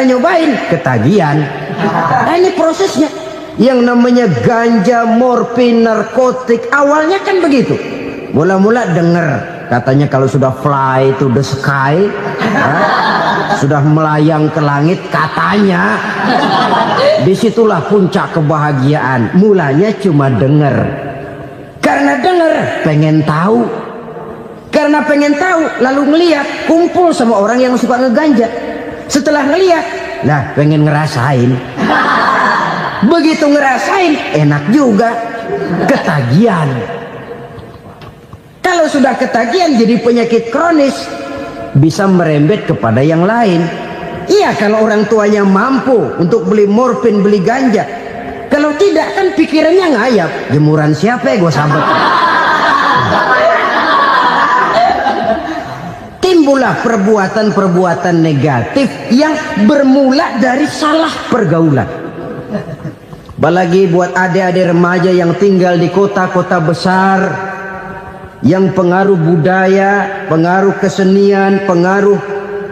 nyobain ketagihan. Nah, ini prosesnya. Yang namanya ganja, morfin, narkotik awalnya kan begitu. Mula-mula dengar katanya kalau sudah fly to the sky, sudah melayang ke langit katanya, disitulah puncak kebahagiaan. Mulanya cuma dengar. Karena dengar pengen tahu. Karena pengen tahu lalu ngeliat, kumpul sama orang yang suka ngeganja. Setelah ngeliat, nah pengen ngerasain. Begitu ngerasain enak juga, ketagihan. Kalau sudah ketagihan jadi penyakit kronis, bisa merembet kepada yang lain. Iya, kalau orang tuanya mampu untuk beli morfin, beli ganja. Kalau tidak kan pikirannya ngayap, jemuran siapa ya gue sambet. Timbullah perbuatan-perbuatan negatif yang bermula dari salah pergaulan. Apalagi buat adik-adik remaja yang tinggal di kota-kota besar, yang pengaruh budaya, pengaruh kesenian, pengaruh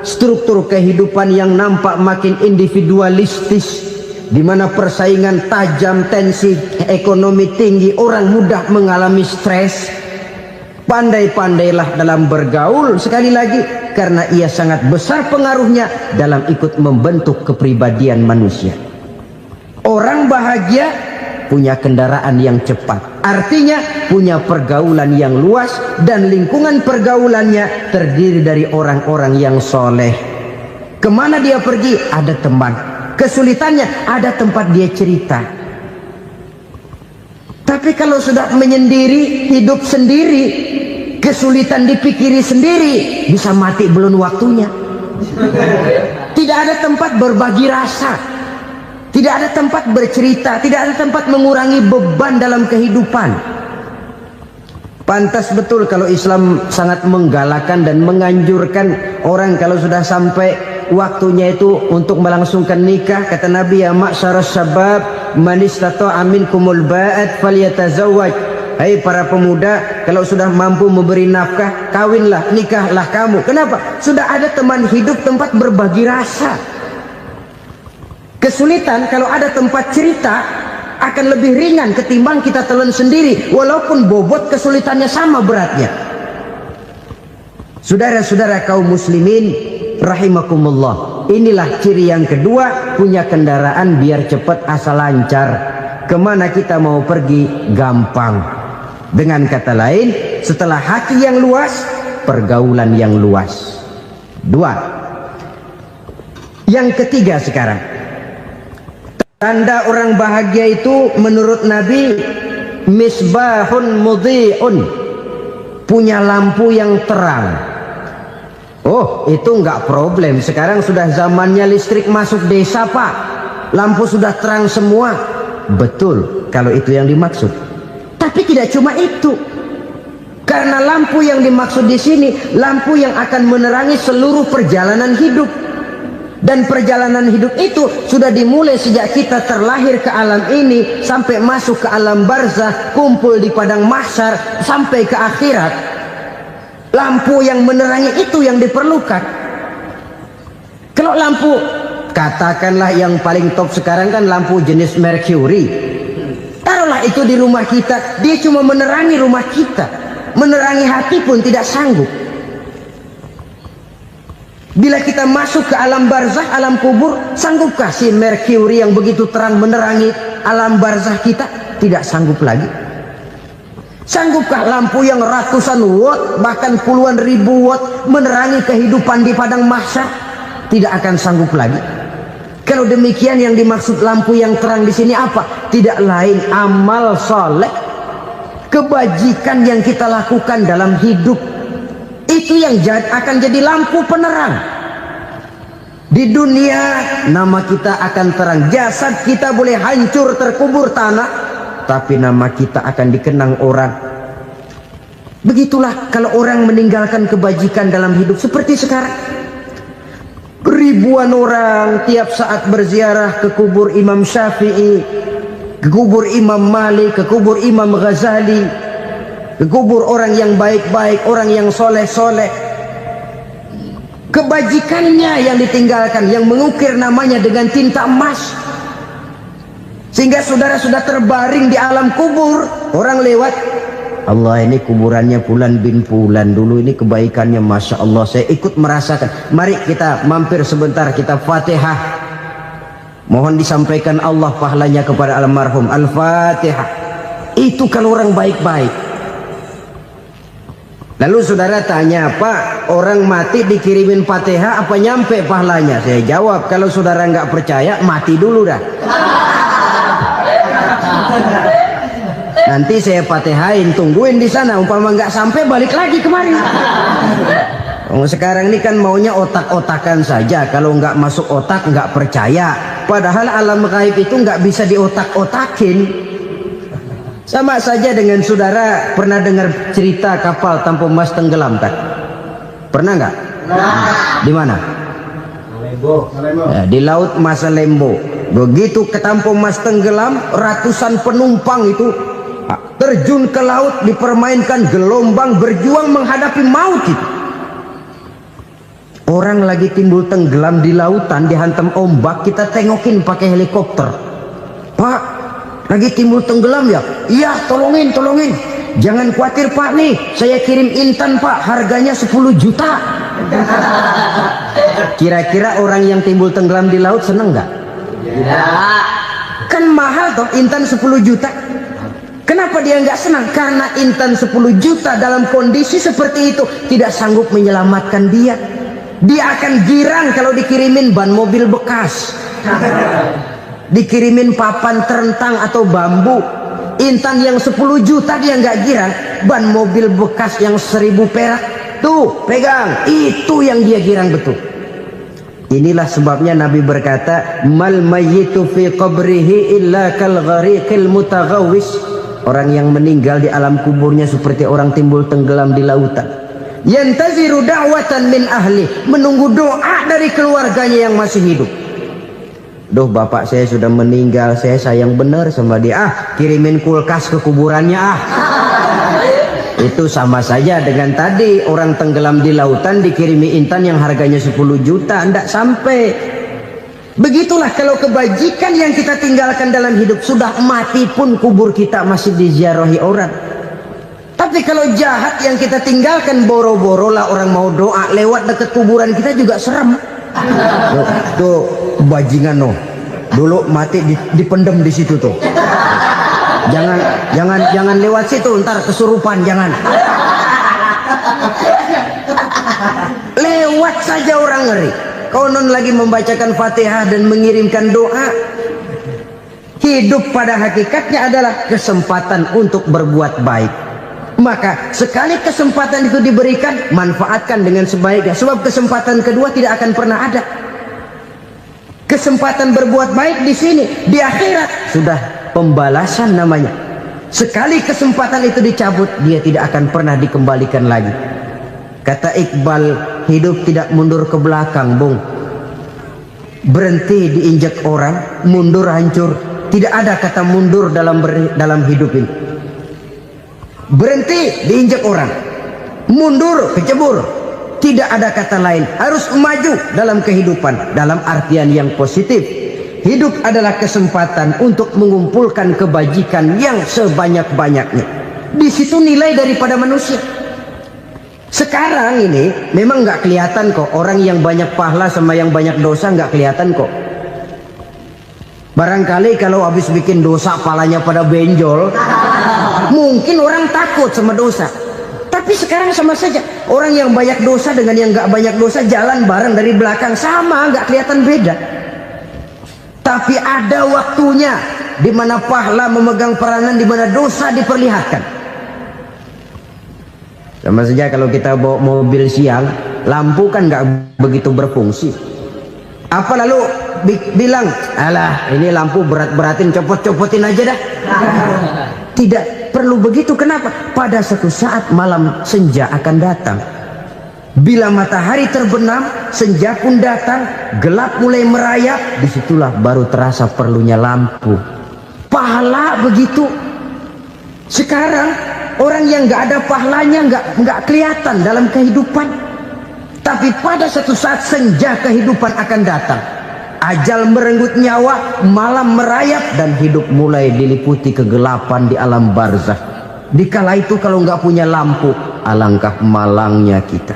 struktur kehidupan yang nampak makin individualistis, di mana persaingan tajam, tensi ekonomi tinggi, orang mudah mengalami stres. Pandai-pandailah dalam bergaul, sekali lagi, karena ia sangat besar pengaruhnya dalam ikut membentuk kepribadian manusia. Orang bahagia punya kendaraan yang cepat, artinya punya pergaulan yang luas, dan lingkungan pergaulannya terdiri dari orang-orang yang soleh. Kemana dia pergi ada teman, kesulitannya ada tempat dia cerita. Tapi kalau sudah menyendiri, hidup sendiri, kesulitan dipikiri sendiri, bisa mati belum waktunya. Tidak ada tempat berbagi rasa, tidak ada tempat bercerita, tidak ada tempat mengurangi beban dalam kehidupan. Pantas betul kalau Islam sangat menggalakkan dan menganjurkan orang kalau sudah sampai waktunya itu untuk melangsungkan nikah. Kata Nabi, ya ma'syaras syabab man istata'a minkumul ba'at falyatazawwaj. Hai para pemuda, kalau sudah mampu memberi nafkah, kawinlah, nikahlah kamu. Kenapa? Sudah ada teman hidup, tempat berbagi rasa. Kesulitan kalau ada tempat cerita akan lebih ringan ketimbang kita telan sendiri, walaupun bobot kesulitannya sama beratnya. Saudara-saudara kaum muslimin rahimakumullah, inilah ciri yang kedua, punya kendaraan biar cepat asal lancar. Kemana kita mau pergi gampang. Dengan kata lain, setelah hati yang luas, pergaulan yang luas. Dua. Yang ketiga sekarang, tanda orang bahagia itu menurut Nabi misbahun mudhi'un, punya lampu yang terang. Oh, itu enggak problem. Sekarang sudah zamannya listrik masuk desa, Pak. Lampu sudah terang semua. Betul, kalau itu yang dimaksud. Tapi tidak cuma itu. Karena lampu yang dimaksud di sini, lampu yang akan menerangi seluruh perjalanan hidup. Dan perjalanan hidup itu sudah dimulai sejak kita terlahir ke alam ini, sampai masuk ke alam barzakh, kumpul di padang mahsyar, sampai ke akhirat. Lampu yang menerangi itu yang diperlukan. Kalau lampu, katakanlah yang paling top sekarang kan lampu jenis Mercury. Taruhlah itu di rumah kita, dia cuma menerangi rumah kita, menerangi hati pun tidak sanggup. Bila kita masuk ke alam barzakh, alam kubur, sanggupkah si Mercury yang begitu terang menerangi alam barzakh kita? Tidak sanggup lagi. Sanggupkah lampu yang ratusan watt, bahkan puluhan ribu watt menerangi kehidupan di padang mahsyar? Tidak akan sanggup lagi. Kalau demikian, yang dimaksud lampu yang terang di sini apa? Tidak lain amal soleh, kebajikan yang kita lakukan dalam hidup. Itu yang akan jadi lampu penerang. Di dunia nama kita akan terang. Jasad kita boleh hancur terkubur tanah, tapi nama kita akan dikenang orang. Begitulah kalau orang meninggalkan kebajikan dalam hidup seperti sekarang. Ribuan orang tiap saat berziarah ke kubur Imam Syafi'i, ke kubur Imam Malik, ke kubur Imam Ghazali, ke kubur orang yang baik-baik, orang yang soleh-soleh. Kebajikannya yang ditinggalkan, yang mengukir namanya dengan tinta emas, sehingga saudara sudah terbaring di alam kubur. Orang lewat, Allah, ini kuburannya Fulan bin Fulan, dulu ini kebaikannya Masya Allah, saya ikut merasakan. Mari kita mampir sebentar, kita Fatihah, mohon disampaikan Allah pahalanya kepada almarhum. Al-Fatihah. Itu kalau orang baik-baik. Lalu saudara tanya, Pak, orang mati dikirimin Fatihah apa nyampe pahalanya? Saya jawab, kalau saudara nggak percaya, mati dulu dah. Nanti saya Fatihain, tungguin di sana. Umpama nggak sampai, balik lagi kemari. Sekarang ini kan maunya otak-otakan saja. Kalau nggak masuk otak, nggak percaya. Padahal alam gaib itu nggak bisa diotak-otakin. Sama saja dengan saudara pernah dengar cerita kapal tanpa emas tenggelam kan? Pernah nggak? Di mana? Ya, di laut Masalembo. Begitu ke tanpa emas tenggelam, ratusan penumpang itu terjun ke laut, dipermainkan gelombang, berjuang menghadapi maut itu. Orang lagi timbul tenggelam di lautan, dihantam ombak, kita tengokin pakai helikopter. Pak, lagi timbul tenggelam ya? Iya, tolongin. Jangan khawatir Pak, nih saya kirim intan Pak, harganya 10 juta. Kira-kira orang yang timbul tenggelam di laut seneng nggak? Tidak. Kan mahal toh intan 10 juta. Kenapa dia nggak senang? Karena intan 10 juta dalam kondisi seperti itu tidak sanggup menyelamatkan dia. Dia akan girang kalau dikirimin ban mobil bekas, dikirimin papan terentang atau bambu. Intan yang 10 juta dia nggak girang. Ban mobil bekas yang 1000 perak, tuh pegang, itu yang dia girang betul. Inilah sebabnya Nabi berkata, mal mayyitu fi qabrihi illa kal ghariqil mutaghawwis. Orang yang meninggal di alam kuburnya seperti orang timbul tenggelam di lautan. Yantaziru da'watan min ahli, menunggu doa dari keluarganya yang masih hidup. Duh, bapak saya sudah meninggal, saya sayang benar sama dia. Kirimin kulkas ke kuburannya Itu sama saja dengan tadi orang tenggelam di lautan dikirimi intan yang harganya 10 juta, ndak sampai. Begitulah kalau kebajikan yang kita tinggalkan dalam hidup, sudah mati pun kubur kita masih diziarahi orang. Tapi kalau jahat yang kita tinggalkan, boro-boro lah orang mau doa lewat dekat kuburan kita juga serem. Tuh bajingan no, dulu mati dipendem di situ tuh. Jangan lewat situ, ntar kesurupan, jangan. Lewat saja orang ngeri. Konon lagi membacakan Fatihah dan mengirimkan doa. Hidup pada hakikatnya adalah kesempatan untuk berbuat baik. Maka sekali kesempatan itu diberikan, manfaatkan dengan sebaiknya. Sebab kesempatan kedua tidak akan pernah ada. Kesempatan berbuat baik di sini, di akhirat sudah pembalasan namanya. Sekali kesempatan itu dicabut, dia tidak akan pernah dikembalikan lagi. Kata Iqbal, hidup tidak mundur ke belakang, Bung. Berhenti diinjak orang, mundur hancur. Tidak ada kata mundur dalam hidup ini. Berhenti diinjak orang, mundur kecebur. Tidak ada kata lain, harus maju dalam kehidupan dalam artian yang positif. Hidup adalah kesempatan untuk mengumpulkan kebajikan yang sebanyak-banyaknya. Di situ nilai daripada manusia. Sekarang ini memang nggak kelihatan kok, orang yang banyak pahala sama yang banyak dosa nggak kelihatan kok. Barangkali kalau habis bikin dosa palanya pada benjol, mungkin orang takut sama dosa. Tapi sekarang sama saja, orang yang banyak dosa dengan yang nggak banyak dosa jalan bareng dari belakang, sama, nggak kelihatan beda. Tapi ada waktunya di mana pahala memegang peranan, di mana dosa diperlihatkan. Sama saja kalau kita bawa mobil siang, lampu kan nggak begitu berfungsi. Apa lalu bilang, alah ini lampu berat-beratin, copot-copotin aja dah. Tidak perlu begitu. Kenapa? Pada suatu saat malam senja akan datang. Bila matahari terbenam, senja pun datang, gelap mulai merayap, disitulah baru terasa perlunya lampu. Pahala begitu. Sekarang orang yang nggak ada pahalanya nggak kelihatan dalam kehidupan. Tapi pada suatu saat senja kehidupan akan datang. Ajal merenggut nyawa, malam merayap, dan hidup mulai diliputi kegelapan di alam barzakh. Dikala itu kalau nggak punya lampu, alangkah malangnya kita.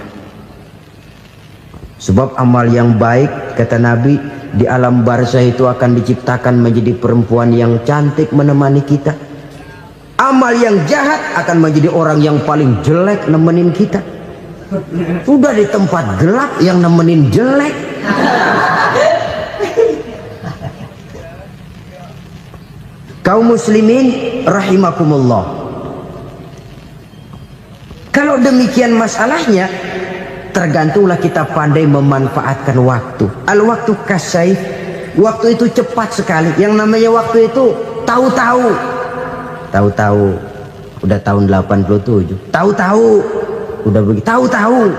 Sebab amal yang baik, kata Nabi, di alam barzakh itu akan diciptakan menjadi perempuan yang cantik menemani kita. Amal yang jahat akan menjadi orang yang paling jelek nemenin kita. Udah di tempat gelap yang nemenin jelek. Kaum muslimin rahimakumullah. Kalau demikian masalahnya, tergantunglah kita pandai memanfaatkan waktu. Al-waktu kasayf, waktu itu cepat sekali. Yang namanya waktu itu tahu-tahu. Tahu-tahu udah tahun 87. Tahu-tahu udah begitu. Tahu-tahu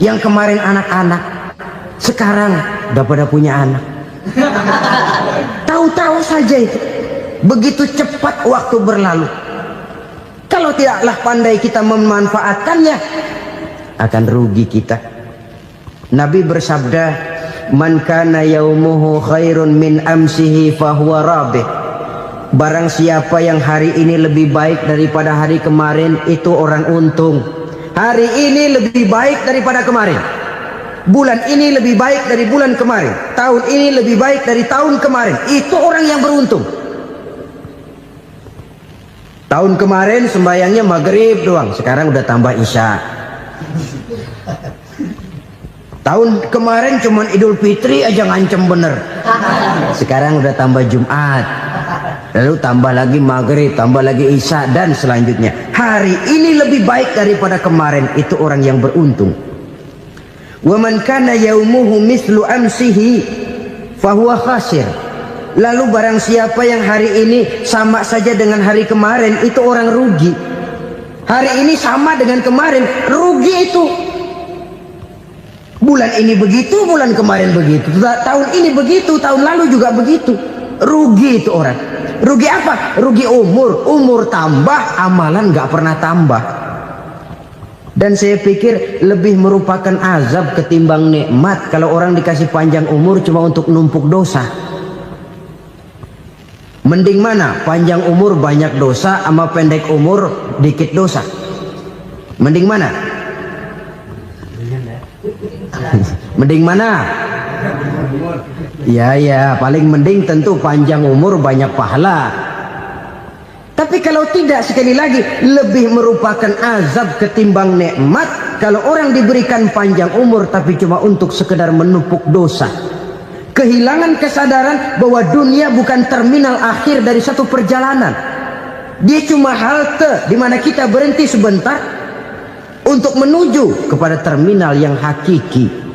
yang kemarin anak-anak, sekarang udah pada punya anak. Tahu-tahu saja itu. Begitu cepat waktu berlalu. Kalau tidaklah pandai kita memanfaatkannya, akan rugi kita. Nabi bersabda, man kana yaumuhu khairun min amsihi fahuwa rabih. Barang siapa yang hari ini lebih baik daripada hari kemarin, itu orang untung. Hari ini lebih baik daripada kemarin. Bulan ini lebih baik dari bulan kemarin. Tahun ini lebih baik dari tahun kemarin. Itu orang yang beruntung. Tahun kemarin sembayangnya maghrib doang, sekarang udah tambah isya. Tahun kemarin cuman Idul Fitri aja ngancem bener, sekarang udah tambah Jumat, lalu tambah lagi maghrib, tambah lagi isya, dan selanjutnya. Hari ini lebih baik daripada kemarin, itu orang yang beruntung. Wa man kana yaumuhu mislu amsihi fahuwa khasir. Lalu barang siapa yang hari ini sama saja dengan hari kemarin, itu orang rugi. Hari ini sama dengan kemarin, rugi itu. Bulan ini begitu, bulan kemarin begitu, tahun ini begitu, tahun lalu juga begitu. Rugi itu orang. Rugi apa? Rugi umur. Umur tambah, amalan gak pernah tambah. Dan saya pikir lebih merupakan azab ketimbang nikmat kalau orang dikasih panjang umur cuma untuk numpuk dosa. Mending mana? Panjang umur banyak dosa sama pendek umur dikit dosa? Mending mana? Mending mana? Ya, paling mending tentu panjang umur banyak pahala. Tapi kalau tidak, sekali lagi, lebih merupakan azab ketimbang nikmat kalau orang diberikan panjang umur tapi cuma untuk sekedar menumpuk dosa. kehilangan kesadaran bahwa dunia bukan terminal akhir dari satu perjalanan. Dia cuma halte di mana kita berhenti sebentar untuk menuju kepada terminal yang hakiki.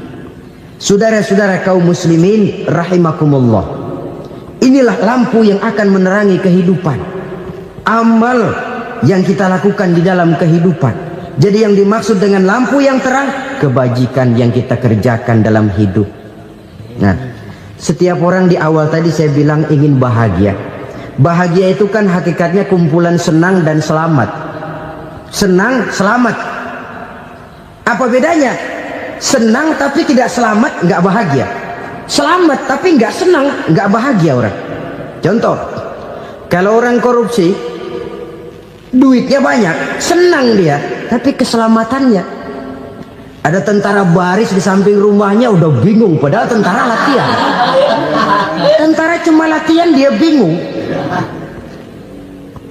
Saudara-saudara kaum muslimin rahimakumullah, inilah lampu yang akan menerangi kehidupan, amal yang kita lakukan di dalam kehidupan. Jadi yang dimaksud dengan lampu yang terang, kebajikan yang kita kerjakan dalam hidup. Nah, setiap orang di awal tadi saya bilang ingin bahagia. Bahagia itu kan hakikatnya kumpulan senang dan selamat. Senang, selamat. Apa bedanya? Senang tapi tidak selamat, nggak bahagia. Selamat tapi nggak senang, nggak bahagia orang. Contoh, kalau orang korupsi, duitnya banyak, senang dia, tapi keselamatannya. Ada tentara baris di samping rumahnya udah bingung, padahal tentara latihan. Tentara cuma latihan, dia bingung.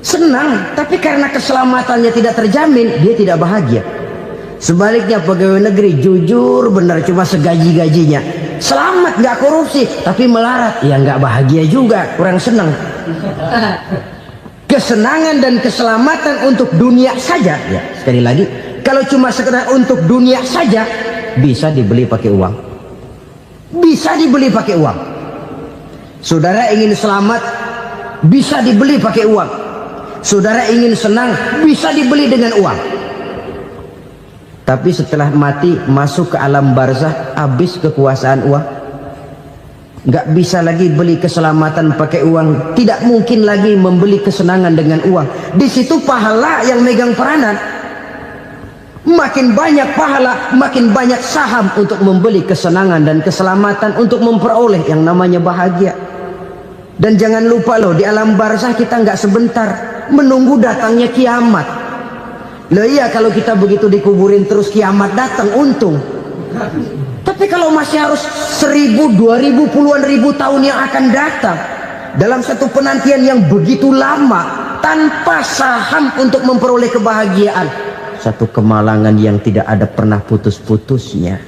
Senang, tapi karena keselamatannya tidak terjamin, dia tidak bahagia. Sebaliknya pegawai negeri jujur benar, cuma segaji-gajinya, selamat nggak korupsi, tapi melarat, ya nggak bahagia juga, kurang senang. Kesenangan dan keselamatan untuk dunia saja, ya sekali lagi, kalau cuma sekedar untuk dunia saja, bisa dibeli pakai uang. Bisa dibeli pakai uang. Saudara ingin selamat, bisa dibeli pakai uang. Saudara ingin senang, bisa dibeli dengan uang. Tapi setelah mati, masuk ke alam barzah, habis kekuasaan uang. Nggak bisa lagi beli keselamatan pakai uang, tidak mungkin lagi membeli kesenangan dengan uang. Di situ pahala yang megang peranan. Makin banyak pahala, makin banyak saham untuk membeli kesenangan dan keselamatan, untuk memperoleh yang namanya bahagia. Dan jangan lupa loh, di alam barzah kita nggak sebentar, menunggu datangnya kiamat. Loh iya, kalau kita begitu dikuburin terus kiamat datang, untung. Tapi kalau masih harus 1000, 2000, puluhan ribu tahun yang akan datang, dalam satu penantian yang begitu lama, tanpa saham untuk memperoleh kebahagiaan, satu kemalangan yang tidak ada pernah putus-putusnya.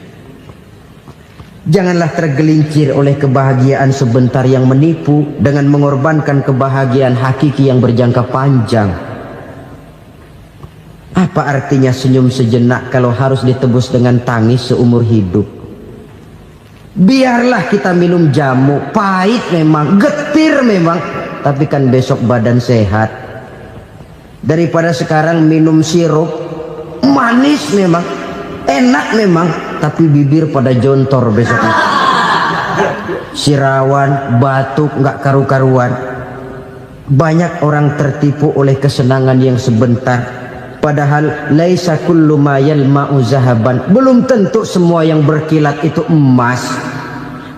Janganlah tergelincir oleh kebahagiaan sebentar yang menipu dengan mengorbankan kebahagiaan hakiki yang berjangka panjang. Apa artinya senyum sejenak kalau harus ditebus dengan tangis seumur hidup? Biarlah kita minum jamu, pahit memang, getir memang, tapi kan besok badan sehat. Daripada sekarang minum sirup, manis memang, enak memang, tapi bibir pada jontor besoknya. Sirawan, batuk, nggak karu-karuan. Banyak orang tertipu oleh kesenangan yang sebentar. Padahal laisa kullu ma yalma'u zahaban. Belum tentu semua yang berkilat itu emas.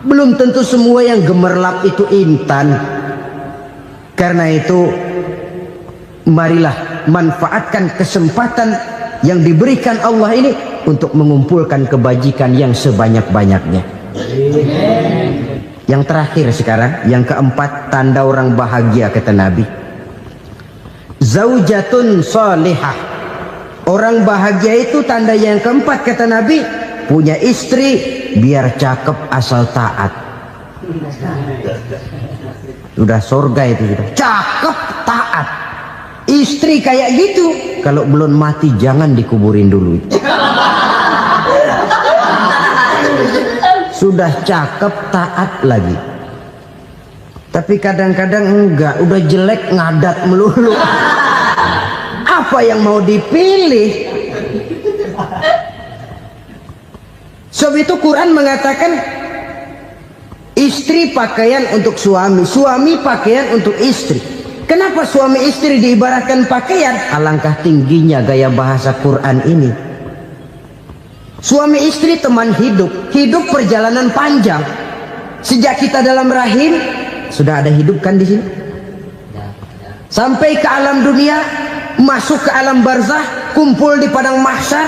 Belum tentu semua yang gemerlap itu intan. Karena itu, marilah manfaatkan kesempatan yang diberikan Allah ini untuk mengumpulkan kebajikan yang sebanyak-banyaknya. Yang terakhir sekarang, yang keempat, tanda orang bahagia kata Nabi. Zaujatun salihah. Orang bahagia itu tanda yang keempat kata Nabi, punya istri biar cakep asal taat. Sudah surga itu sudah. Cakep taat. Istri kayak gitu, kalau belum mati jangan dikuburin dulu. Sudah cakep taat lagi. Tapi kadang-kadang enggak, udah jelek ngadat melulu. Apa yang mau dipilih? Sebab itu Quran mengatakan istri pakaian untuk suami, suami pakaian untuk istri. Kenapa suami istri diibaratkan pakaian? Alangkah tingginya gaya bahasa Quran ini. Suami istri teman hidup, hidup perjalanan panjang. Sejak kita dalam rahim sudah ada hidup kan di sini. Sampai ke alam dunia, masuk ke alam barzah, kumpul di padang mahsyar,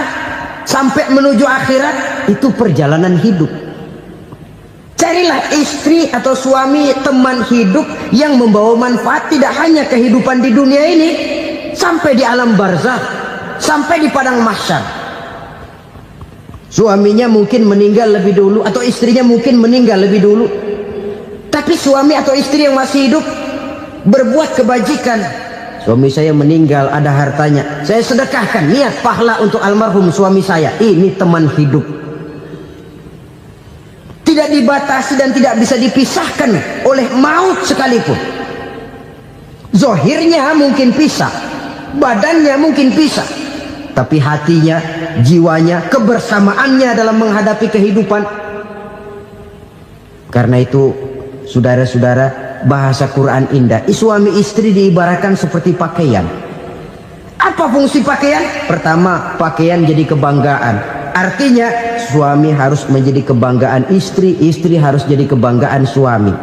sampai menuju akhirat, itu perjalanan hidup. Carilah istri atau suami teman hidup yang membawa manfaat tidak hanya kehidupan di dunia ini, sampai di alam barzah, sampai di padang mahsyar. Suaminya mungkin meninggal lebih dulu, atau istrinya mungkin meninggal lebih dulu. Tapi suami atau istri yang masih hidup berbuat kebajikan, suami saya meninggal, ada hartanya, saya sedekahkan, niat pahala untuk almarhum suami saya. Ini teman hidup, tidak dibatasi dan tidak bisa dipisahkan oleh maut sekalipun. Zohirnya mungkin pisah, badannya mungkin pisah, tapi hatinya, jiwanya, kebersamaannya dalam menghadapi kehidupan. Karena itu saudara-saudara, bahasa Quran indah, suami istri diibaratkan seperti pakaian. Apa fungsi pakaian? Pertama, pakaian jadi kebanggaan. Artinya suami harus menjadi kebanggaan istri, istri harus jadi kebanggaan suami.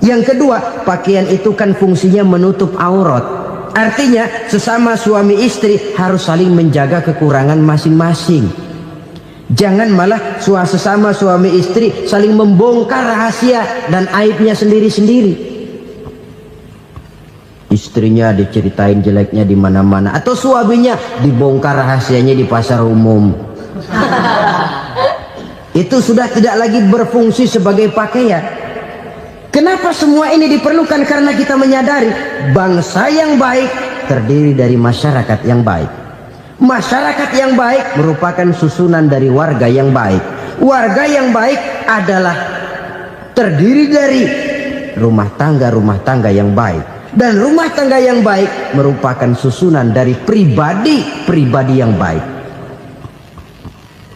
Yang kedua, pakaian itu kan fungsinya menutup aurat. Artinya sesama suami istri harus saling menjaga kekurangan masing-masing. Jangan malah sesama suami istri saling membongkar rahasia dan aibnya sendiri-sendiri. Istrinya diceritain jeleknya di mana-mana, atau suaminya dibongkar rahasianya di pasar umum. Itu sudah tidak lagi berfungsi sebagai pakaian. Kenapa semua ini diperlukan? Karena kita menyadari bangsa yang baik terdiri dari masyarakat yang baik. Masyarakat yang baik merupakan susunan dari warga yang baik. Warga yang baik adalah terdiri dari rumah tangga yang baik. Dan rumah tangga yang baik merupakan susunan dari pribadi-pribadi yang baik.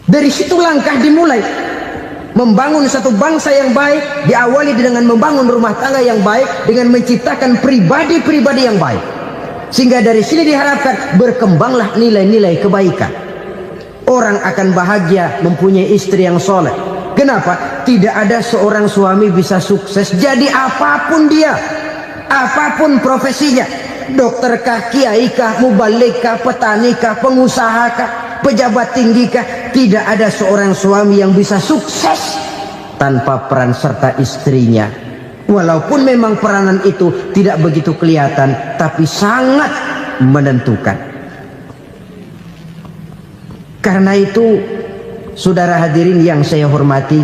Dari situ langkah dimulai. Membangun satu bangsa yang baik diawali dengan membangun rumah tangga yang baik, dengan menciptakan pribadi-pribadi yang baik. Sehingga dari sini diharapkan berkembanglah nilai-nilai kebaikan. Orang akan bahagia mempunyai istri yang soleh. Kenapa? Tidak ada seorang suami bisa sukses jadi apapun dia, apapun profesinya. Dokterkah, kiaikah, mubalikah, petanikah, pengusahakah, pejabat tinggikah. Tidak ada seorang suami yang bisa sukses tanpa peran serta istrinya. Walaupun memang peranan itu tidak begitu kelihatan, tapi sangat menentukan. Karena itu, saudara hadirin yang saya hormati,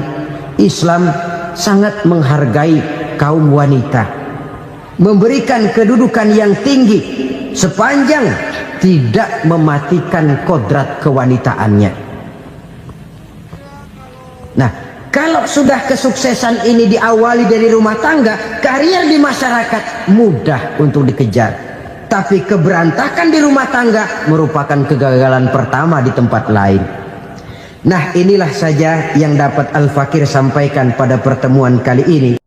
Islam sangat menghargai kaum wanita, memberikan kedudukan yang tinggi sepanjang tidak mematikan kodrat kewanitaannya. Nah, kalau sudah kesuksesan ini diawali dari rumah tangga, karier di masyarakat mudah untuk dikejar. Tapi keberantakan di rumah tangga merupakan kegagalan pertama di tempat lain. Nah, inilah saja yang dapat Al-Fakir sampaikan pada pertemuan kali ini.